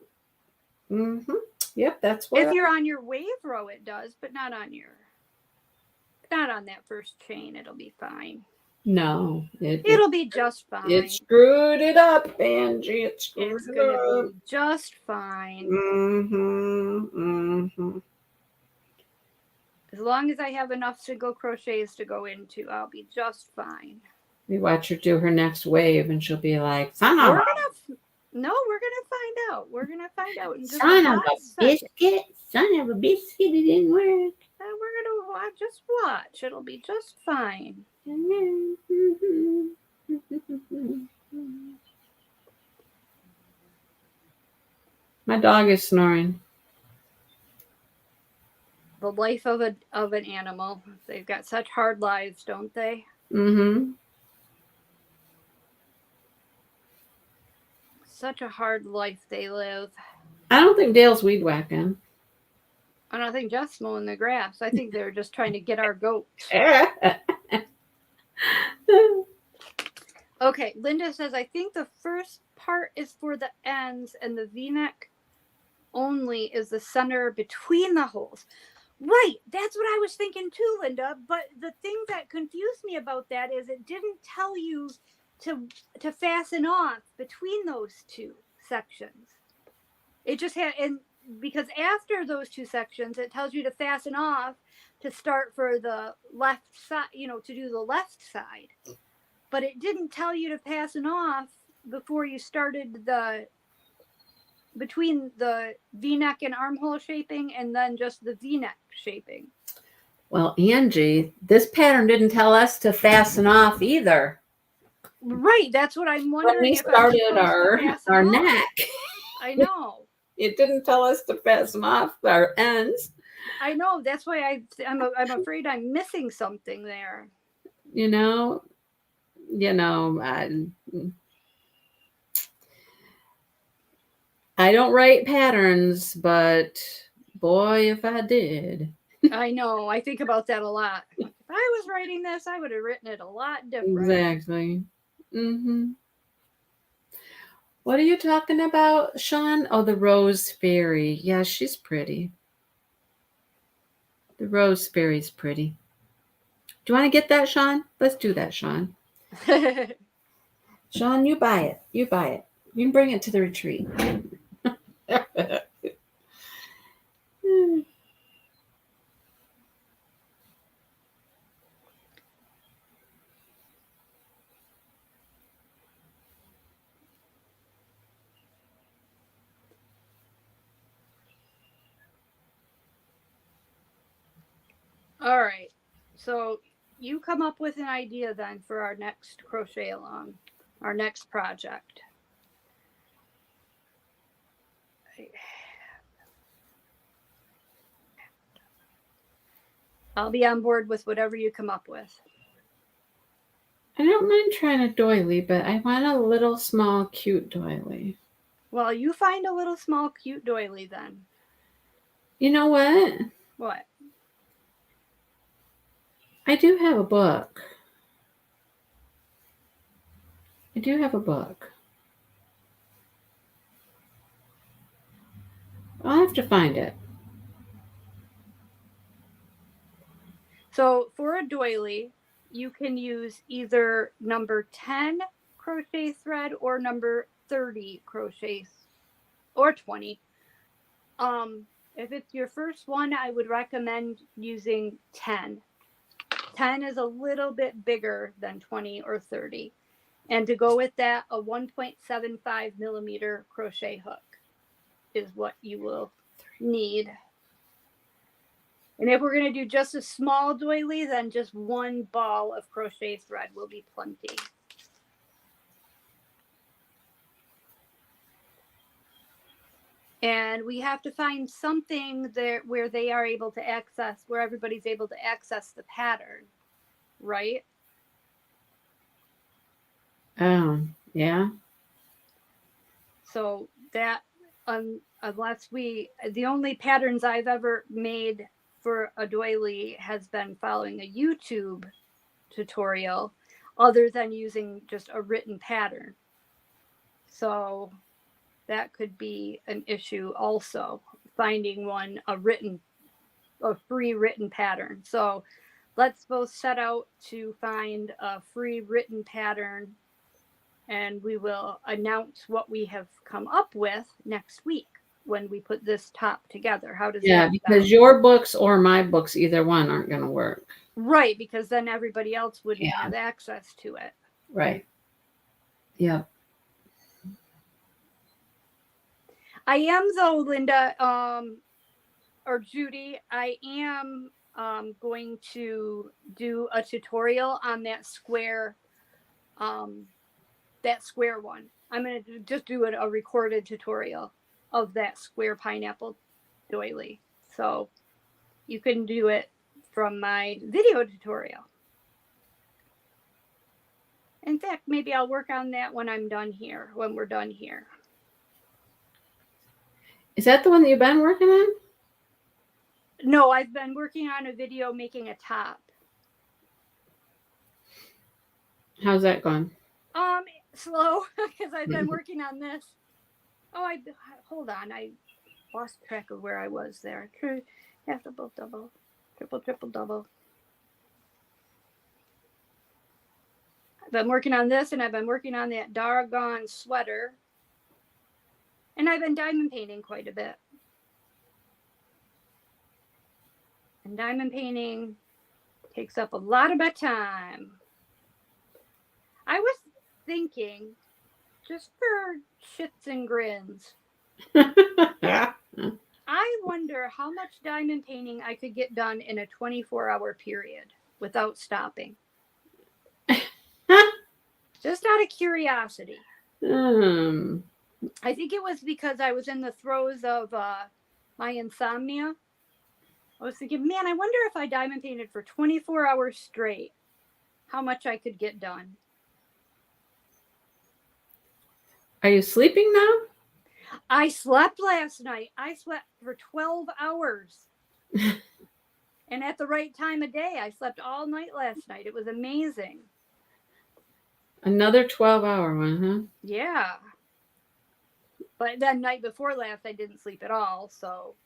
Mm-hmm. Yep, that's what. If you're on your wave row, it does, but not on that first chain. It'll be fine. No, It'll be just fine. it screwed it up, Angie. It screwed It's it gonna up. be just fine. As long as I have enough single crochets to go into, I'll be just fine. We watch her do her next wave, and she'll be like, "Son of We're a gonna find out. We're gonna find out in just son a of hot a second. biscuit, son of a biscuit, it didn't work." And we're gonna just watch. It'll be just fine. My dog is snoring. The life of an animal. They've got such hard lives, don't they? Mm-hmm. Such a hard life they live. I don't think Dale's weed whacking. I don't think Jeff's mowing the grass. I think they're just trying to get our goats. Okay, Linda says, I think the first part is for the ends and the V-neck only is the center between the holes. Right, that's what I was thinking too, Linda. But the thing that confused me about that is it didn't tell you to fasten off between those two sections. It just had, and because after those two sections, it tells you to fasten off to start for the left side, to do the left side. But it didn't tell you to fasten off before you started between the V-neck and armhole shaping and then just the V-neck shaping. Well, Angie, this pattern didn't tell us to fasten off either. Right, that's what I'm wondering. When we started our neck, I know. It didn't tell us to fasten off our ends. I know. That's why I'm afraid I'm missing something there. I don't write patterns, but boy, if I did. I know. I think about that a lot. If I was writing this, I would have written it a lot different. Exactly. Mm-hmm. What are you talking about, Sean? Oh, the Rose Fairy. Yeah, she's pretty. The Rose Fairy's pretty. Do you want to get that, Sean? Let's do that, Sean. Sean, you buy it. You buy it. You can bring it to the retreat. All right. So you come up with an idea then for our next Crochet-a-Long, our next project. I'll be on board with whatever you come up with. I don't mind trying a doily, but I want a little small cute doily. Well, you find a little small cute doily then. You know what? What? I do have a book. I'll have to find it. So for a doily, you can use either number 10 crochet thread or number 30 crochet or 20. If it's your first one, I would recommend using 10. 10 is a little bit bigger than 20 or 30. And to go with that, a 1.75 millimeter crochet hook is what you will need. And if we're going to do just a small doily, then just one ball of crochet thread will be plenty. And we have to find something there where they are able to access, where everybody's able to access the pattern, right? Yeah. So that, unless the only patterns I've ever made for a doily has been following a YouTube tutorial, other than using just a written pattern. So that could be an issue also, finding a free written pattern. So let's both set out to find a free written pattern, and we will announce what we have come up with next week when we put this top together. How does Yeah, that because sound? your books or my books, either one, aren't going to work. Right, because then everybody else wouldn't Yeah. have access to it. Right. Yep. I am though, Linda, or Judy, I am going to do a tutorial on that square one. I'm going to just do a recorded tutorial of that square pineapple doily. So you can do it from my video tutorial. In fact, maybe I'll work on that when we're done here. Is that the one that you've been working on? No, I've been working on a video making a top. How's that going? Slow, because I've been working on this. Oh, hold on. I lost track of where I was there. True, half double, double, triple, triple, double. I've been working on this, and I've been working on that doggone sweater. And I've been diamond painting quite a bit. And diamond painting takes up a lot of my time. I was thinking, just for shits and grins, I wonder how much diamond painting I could get done in a 24-hour period without stopping. Just out of curiosity. I think it was because I was in the throes of my insomnia. I was thinking, man, I wonder if I diamond painted for 24 hours straight, how much I could get done. Are you sleeping now? I slept last night. I slept for 12 hours. And at the right time of day. I slept all night last night. It was amazing. Another 12-hour one, huh? Yeah. But that night before last, I didn't sleep at all, so.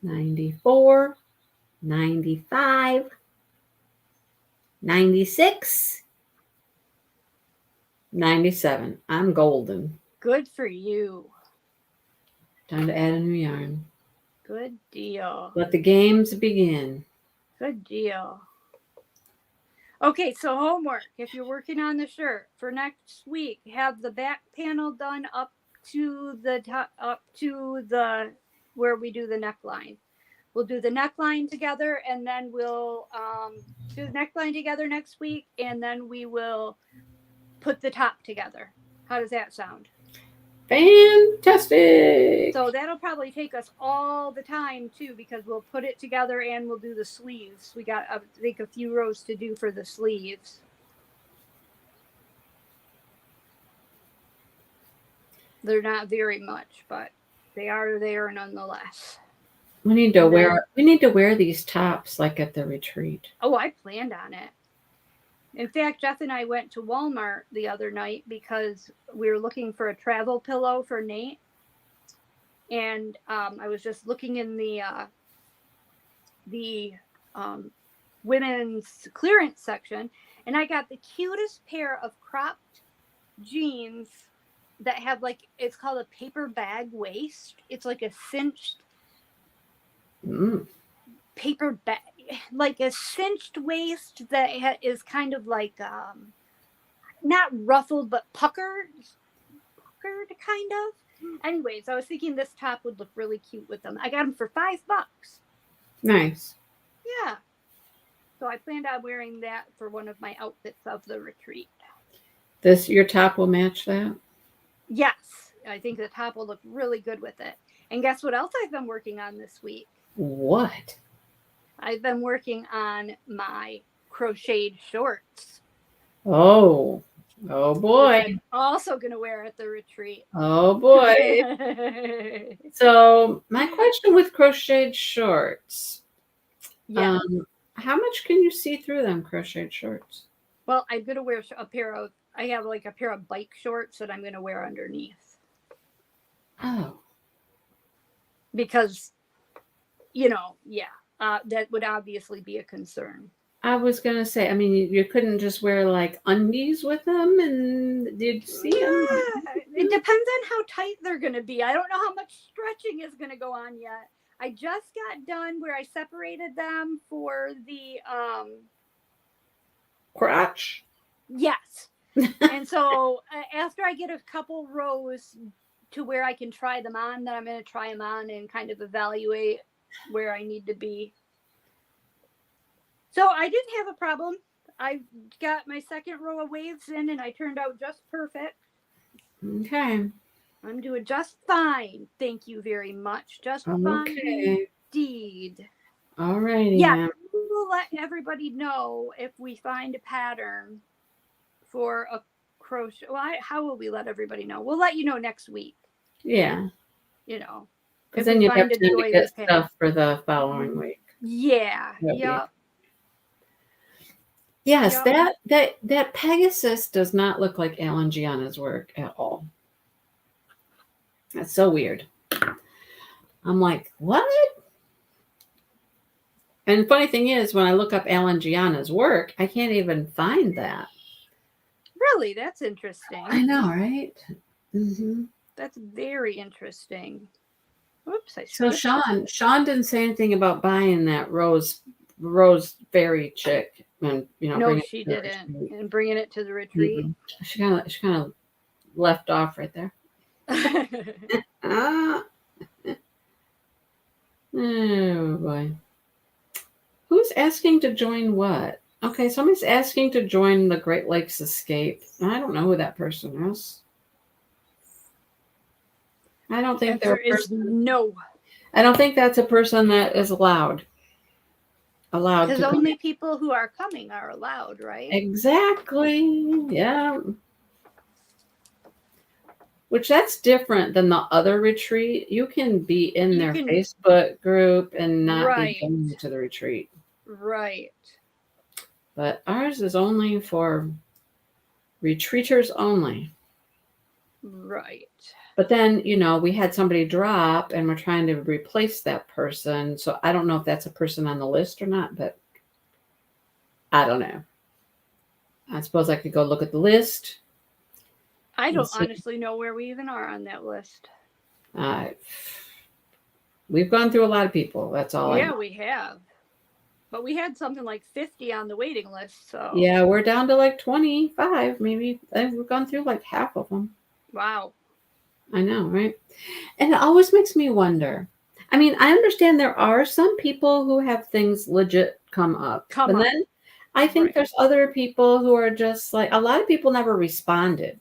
$94, $95, $96, $97. I'm golden. Good for you. Time to add a new yarn. Good deal. Let the games begin. Good deal. Okay, so homework. If you're working on the shirt for next week, have the back panel done up to the top, where we do the neckline. We'll do the neckline together, and then we'll do the neckline together next week, and then we will put the top together. How does that sound? Fantastic. So that'll probably take us all the time too, because we'll put it together and we'll do the sleeves. We got, I think, a few rows to do for the sleeves. They're not very much, but they are there nonetheless. We need to wear these tops like at the retreat. Oh, I planned on it. In fact, Jeff and I went to Walmart the other night because we were looking for a travel pillow for Nate. And I was just looking in the women's clearance section, and I got the cutest pair of cropped jeans that have, like, it's called a paper bag waist. It's like a cinched paper bag, like a cinched waist that is kind of like not ruffled but puckered kind of. Anyways, I was thinking this top would look really cute with them. I got them for $5. Nice. Yeah. So I planned on wearing that for one of my outfits of the retreat. Your top will match that? Yes. I think the top will look really good with it. And guess what else I've been working on this week? What? I've been working on my crocheted shorts. Oh boy. I'm also going to wear at the retreat. Oh boy. So my question with crocheted shorts. Yeah. How much can you see through them crocheted shorts? Well, I'm gonna wear a pair of. I have like a pair of bike shorts that I'm gonna wear underneath Oh, because yeah, that would obviously be a concern. I was gonna say. I mean, you couldn't just wear like undies with them, and you'd see them. It depends on how tight they're gonna be. I don't know how much stretching is gonna go on yet. I just got done where I separated them for the Crotch. yes. And so after I get a couple rows to where I can try them on, then I'm going to try them on and kind of evaluate where I need to be. So I didn't have a problem. I got my second row of waves in and I turned out just perfect. Okay. I'm doing just fine. Thank you very much. Just fine indeed. All righty. Yeah, we'll let everybody know if we find a pattern for a crochet. Well, how will we let everybody know? We'll let you know next week. Yeah. Because then you'd have to get stuff for the following week. Yeah. Yep. Yes, that Pegasus does not look like Alan Gianna's work at all. That's so weird. I'm like, what? And the funny thing is, when I look up Alan Gianna's work, I can't even find that. Really? That's interesting. I know, right? Mm-hmm. That's very interesting. Oops, So Sean didn't say anything about buying that Rose Fairy chick, and no, she didn't, and bringing it to the retreat. Mm-hmm. She kind of left off right there. Oh boy, who's asking to join what? Okay, somebody's asking to join the Great Lakes Escape. I don't know who that person is. I don't think there is no. I don't think that's a person that is allowed. Because only people who are coming are allowed, right? Exactly. Yeah. Which that's different than the other retreat. You can be in their Facebook group and not be going to the retreat. Right. But ours is only for retreaters only. Right. But then, we had somebody drop and we're trying to replace that person. So I don't know if that's a person on the list or not, but I don't know. I suppose I could go look at the list. I don't honestly know where we even are on that list. We've gone through a lot of people. That's all I know. We have. But we had something like 50 on the waiting list. So yeah, we're down to like 25, maybe. We've gone through like half of them. Wow. I know, right? And it always makes me wonder. I mean, I understand there are some people who have things legit come up. Then I think there's other people who are just like, a lot of people never responded.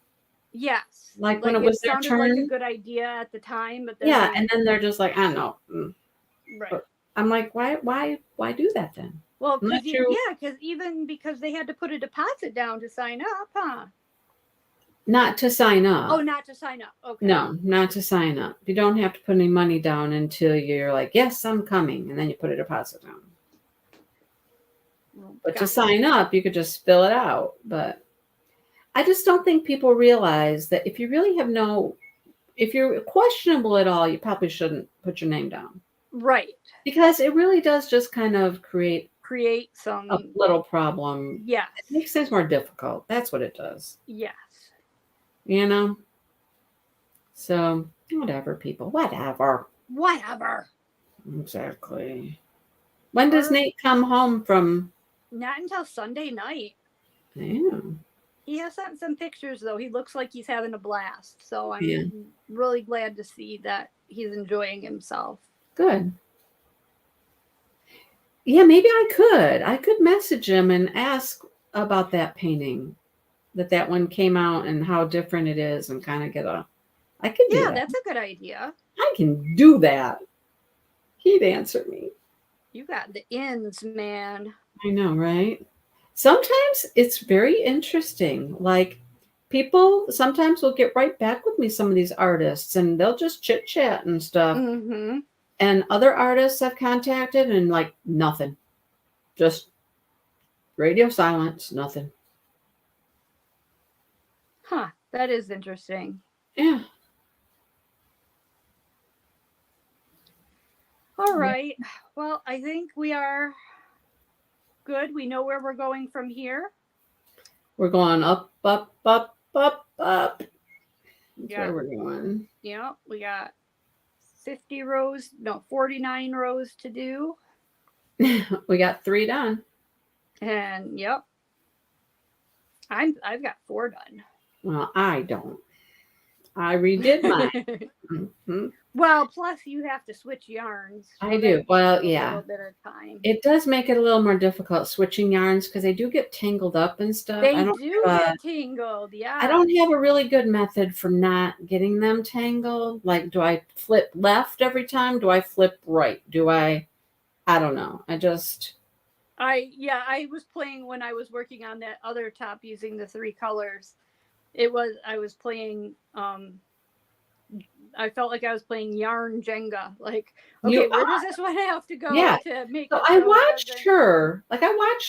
Yes. Like when it was their turn. Like a good idea at the time, but then and then they're just like, I know. Right. But I'm like, why do that then? Well, because because they had to put a deposit down to sign up, huh? Not to sign up. Oh, not to sign up. Okay. No, not to sign up. You don't have to put any money down until you're like, yes, I'm coming, and then you put a deposit down. But to sign up, you could just fill it out. But I just don't think people realize that if you really have if you're questionable at all, you probably shouldn't put your name down. Right. Because it really does just kind of create some a little problem. Yes. It makes things more difficult. That's what it does. Yes. So whatever, people. Whatever. Exactly. When does Nate come home from? Not until Sunday night. Yeah. He has sent some pictures, though. He looks like he's having a blast. So I'm really glad to see that he's enjoying himself. Good. Yeah, maybe I could message him and ask about that painting, that one came out and how different it is, and kind of I could do that. Yeah, that's a good idea. I can do that. He'd answer me. You got the ins, man. I know, right? Sometimes it's very interesting. Like, people sometimes will get right back with me, some of these artists, and they'll just chit chat and stuff. Mm-hmm. And other artists I've contacted and like nothing. Just radio silence, nothing. Huh, that is interesting. Yeah. All Yeah. right. Well, I think we are good. We know where we're going from here. We're going up, up, up, up, up. That's Yeah. where we're going. Yeah, we got 50 rows, no, 49 rows to do. We got 3 done. And yep, I've got 4 done. Well, I don't. I redid mine. Hmm. Well, plus you have to switch yarns. I So do. that Well, takes a yeah. little bit of time. It does make it a little more difficult switching yarns because they do get tangled up and stuff. They do get tangled, yeah. I don't have a really good method for not getting them tangled. Like, do I flip left every time? Do I flip right? I don't know. I was playing when I was working on that other top using the 3 colors. I was playing I felt like I was playing yarn Jenga. Like, okay, where does this one have to go Yeah. to make So it? I watched her,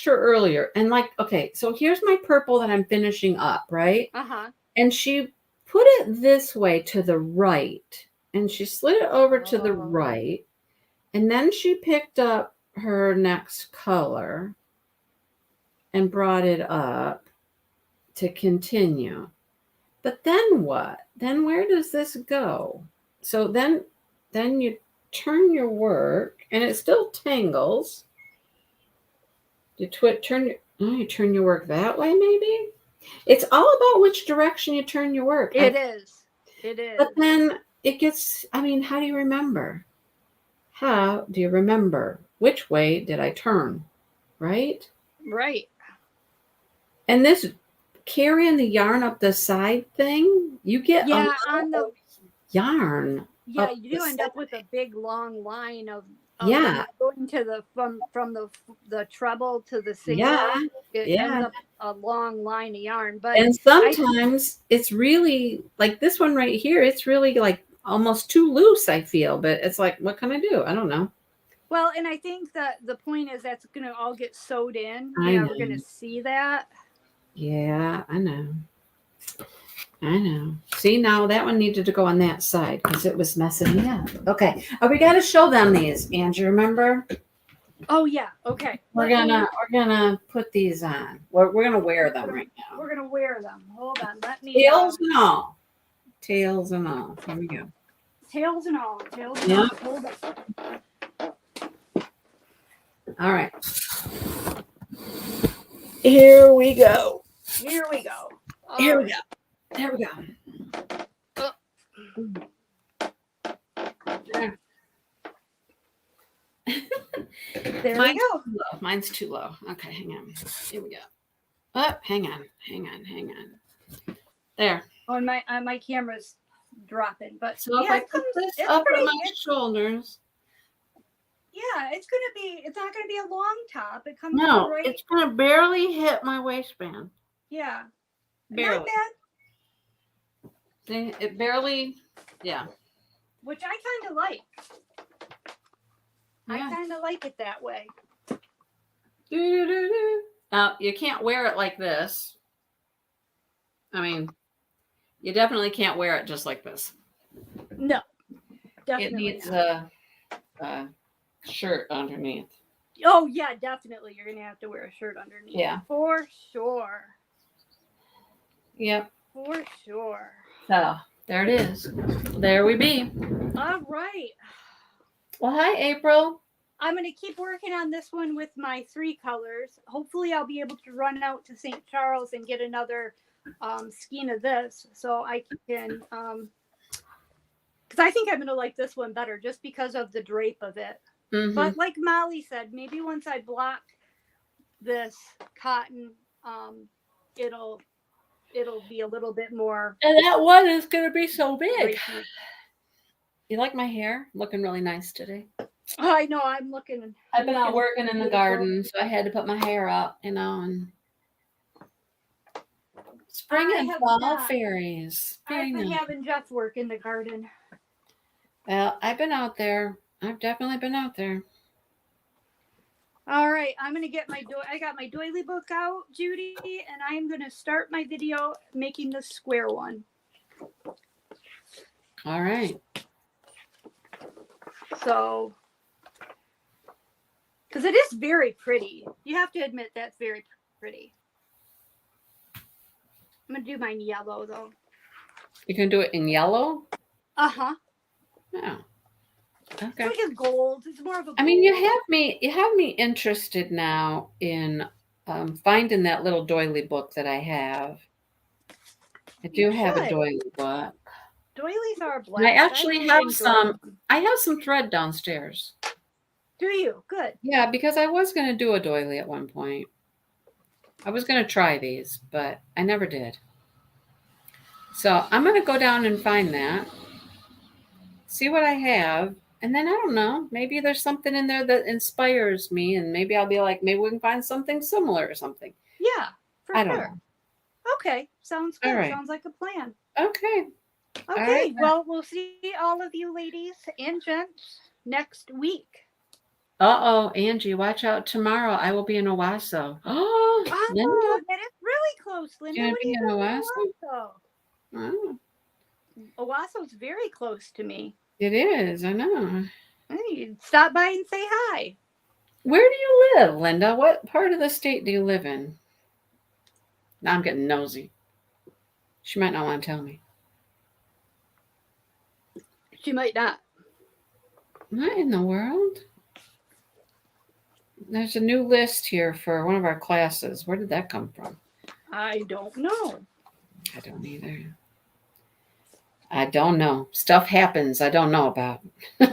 earlier, and okay, so here's my purple that I'm finishing up, right? Uh-huh. And she put it this way to the right, and she slid it over to the right, and then she picked up her next color and brought it up to continue. But then what? Then where does this go? So then you turn your work, and it still tangles. You turn your work that way, maybe? It's all about which direction you turn your work. It is. But then it gets, how do you remember? How do you remember? Which way did I turn? Right? Right. And this carrying the yarn up the side thing, you get a lot of yarn. Yeah, you do end up with a big long line of yeah, going to the from the treble to the single. Yeah. It ends up a long line of yarn. But and sometimes it's really like this one right here, it's really like almost too loose, I feel, but it's like, what can I do? I don't know. Well, and I think that the point is that's going to all get sewed in. I know. We're going to see that. Yeah, I know. See, now that one needed to go on that side because it was messing me up. Okay. Oh, we got to show them these, Angie, remember? Oh yeah. Okay. We're gonna put these on. We're gonna wear them right now. We're gonna wear them. Hold on. Let me Tails and all. Tails and all. Here we go. Tails and all. Tails and all. Hold on. All right. Here we go. Here we go. Here we go. There we go. There. There we go. Mine's too low. Okay, hang on. Here we go. Oh, hang on. There. On my camera's dropping, but so if I put this up on my shoulders. Yeah, it's not gonna be a long top. It comes right. It's gonna barely hit my waistband. Yeah. Barely. Not bad. See, it barely, yeah. Which I kind of like. Yeah. I kind of like it that way. Now, you can't wear it like this. You definitely can't wear it just like this. No, definitely. It needs a shirt underneath. Oh, yeah, definitely. You're going to have to wear a shirt underneath. Yeah. For sure. Yep. For sure. So, there it is. There we be. All right. Well, hi, April. I'm going to keep working on this one with my 3 colors. Hopefully, I'll be able to run out to St. Charles and get another skein of this so I can, because I think I'm going to like this one better just because of the drape of it. Mm-hmm. But like Molly said, maybe once I block this cotton, it'll be a little bit more. And that one is going to be so big. Drape. You like my hair? Looking really nice today. I know. I've been out working in the garden, so I had to put my hair up, and spring and fall fairies. I've been having Jeff work in the garden. Well, I've been out there. I've definitely been out there. All right, I'm gonna get I got my doily book out, Judy, and I am gonna start my video making the square one. All right. So, because it is very pretty. You have to admit that's very pretty. I'm gonna do mine yellow though. You can do it in yellow? Uh-huh. Oh. It's Okay. like a gold. It's more of a gold. I mean, you have me interested now in finding that little doily book that I have. I do have a doily book. Doilies are a And I blast. actually really have enjoy some. them. I have some thread downstairs. Do you? Good. Yeah, because I was going to do a doily at one point. I was going to try these, but I never did. So I'm going to go down and find that, see what I have, and then I don't know. Maybe there's something in there that inspires me, and maybe I'll be like, maybe we can find something similar or something. Yeah, for I don't sure. know. Okay, sounds good. All right. Sounds like a plan. Okay. Okay, right. well, we'll see all of you ladies and gents next week. Uh-oh, Angie, watch out tomorrow. I will be in Owasso. Oh, Linda? Oh, that is really close, Linda. Gonna What are be you in doing Owasso? in Owasso? Oh, Owasso's very close to me. it is. I know. Hey, stop by and say hi. Where do you live, Linda? What part of the state do you live in? Now I'm getting nosy. She might not want to tell me. She might not. What in the world? There's a new list here for one of our classes. Where did that come from? I don't know. I don't either. I don't know. Stuff happens I don't know about. All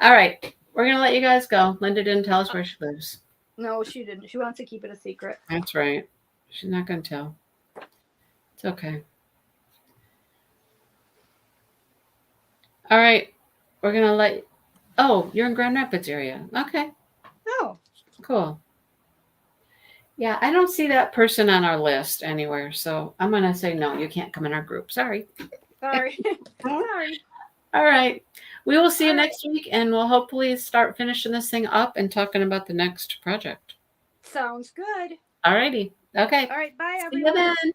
right. We're going to let you guys go. Linda didn't tell us where she lives. No, she didn't. She wants to keep it a secret. That's right. She's not going to tell. It's okay. All right. We're going to let... Oh, you're in Grand Rapids area. Okay. Oh. Cool. Yeah, I don't see that person on our list anywhere. So I'm going to say, no, you can't come in our group. Sorry. Sorry. Sorry. All right. We will see you next week, and we'll hopefully start finishing this thing up and talking about the next project. Sounds good. All righty. Okay. All right. Bye, See you everyone. then.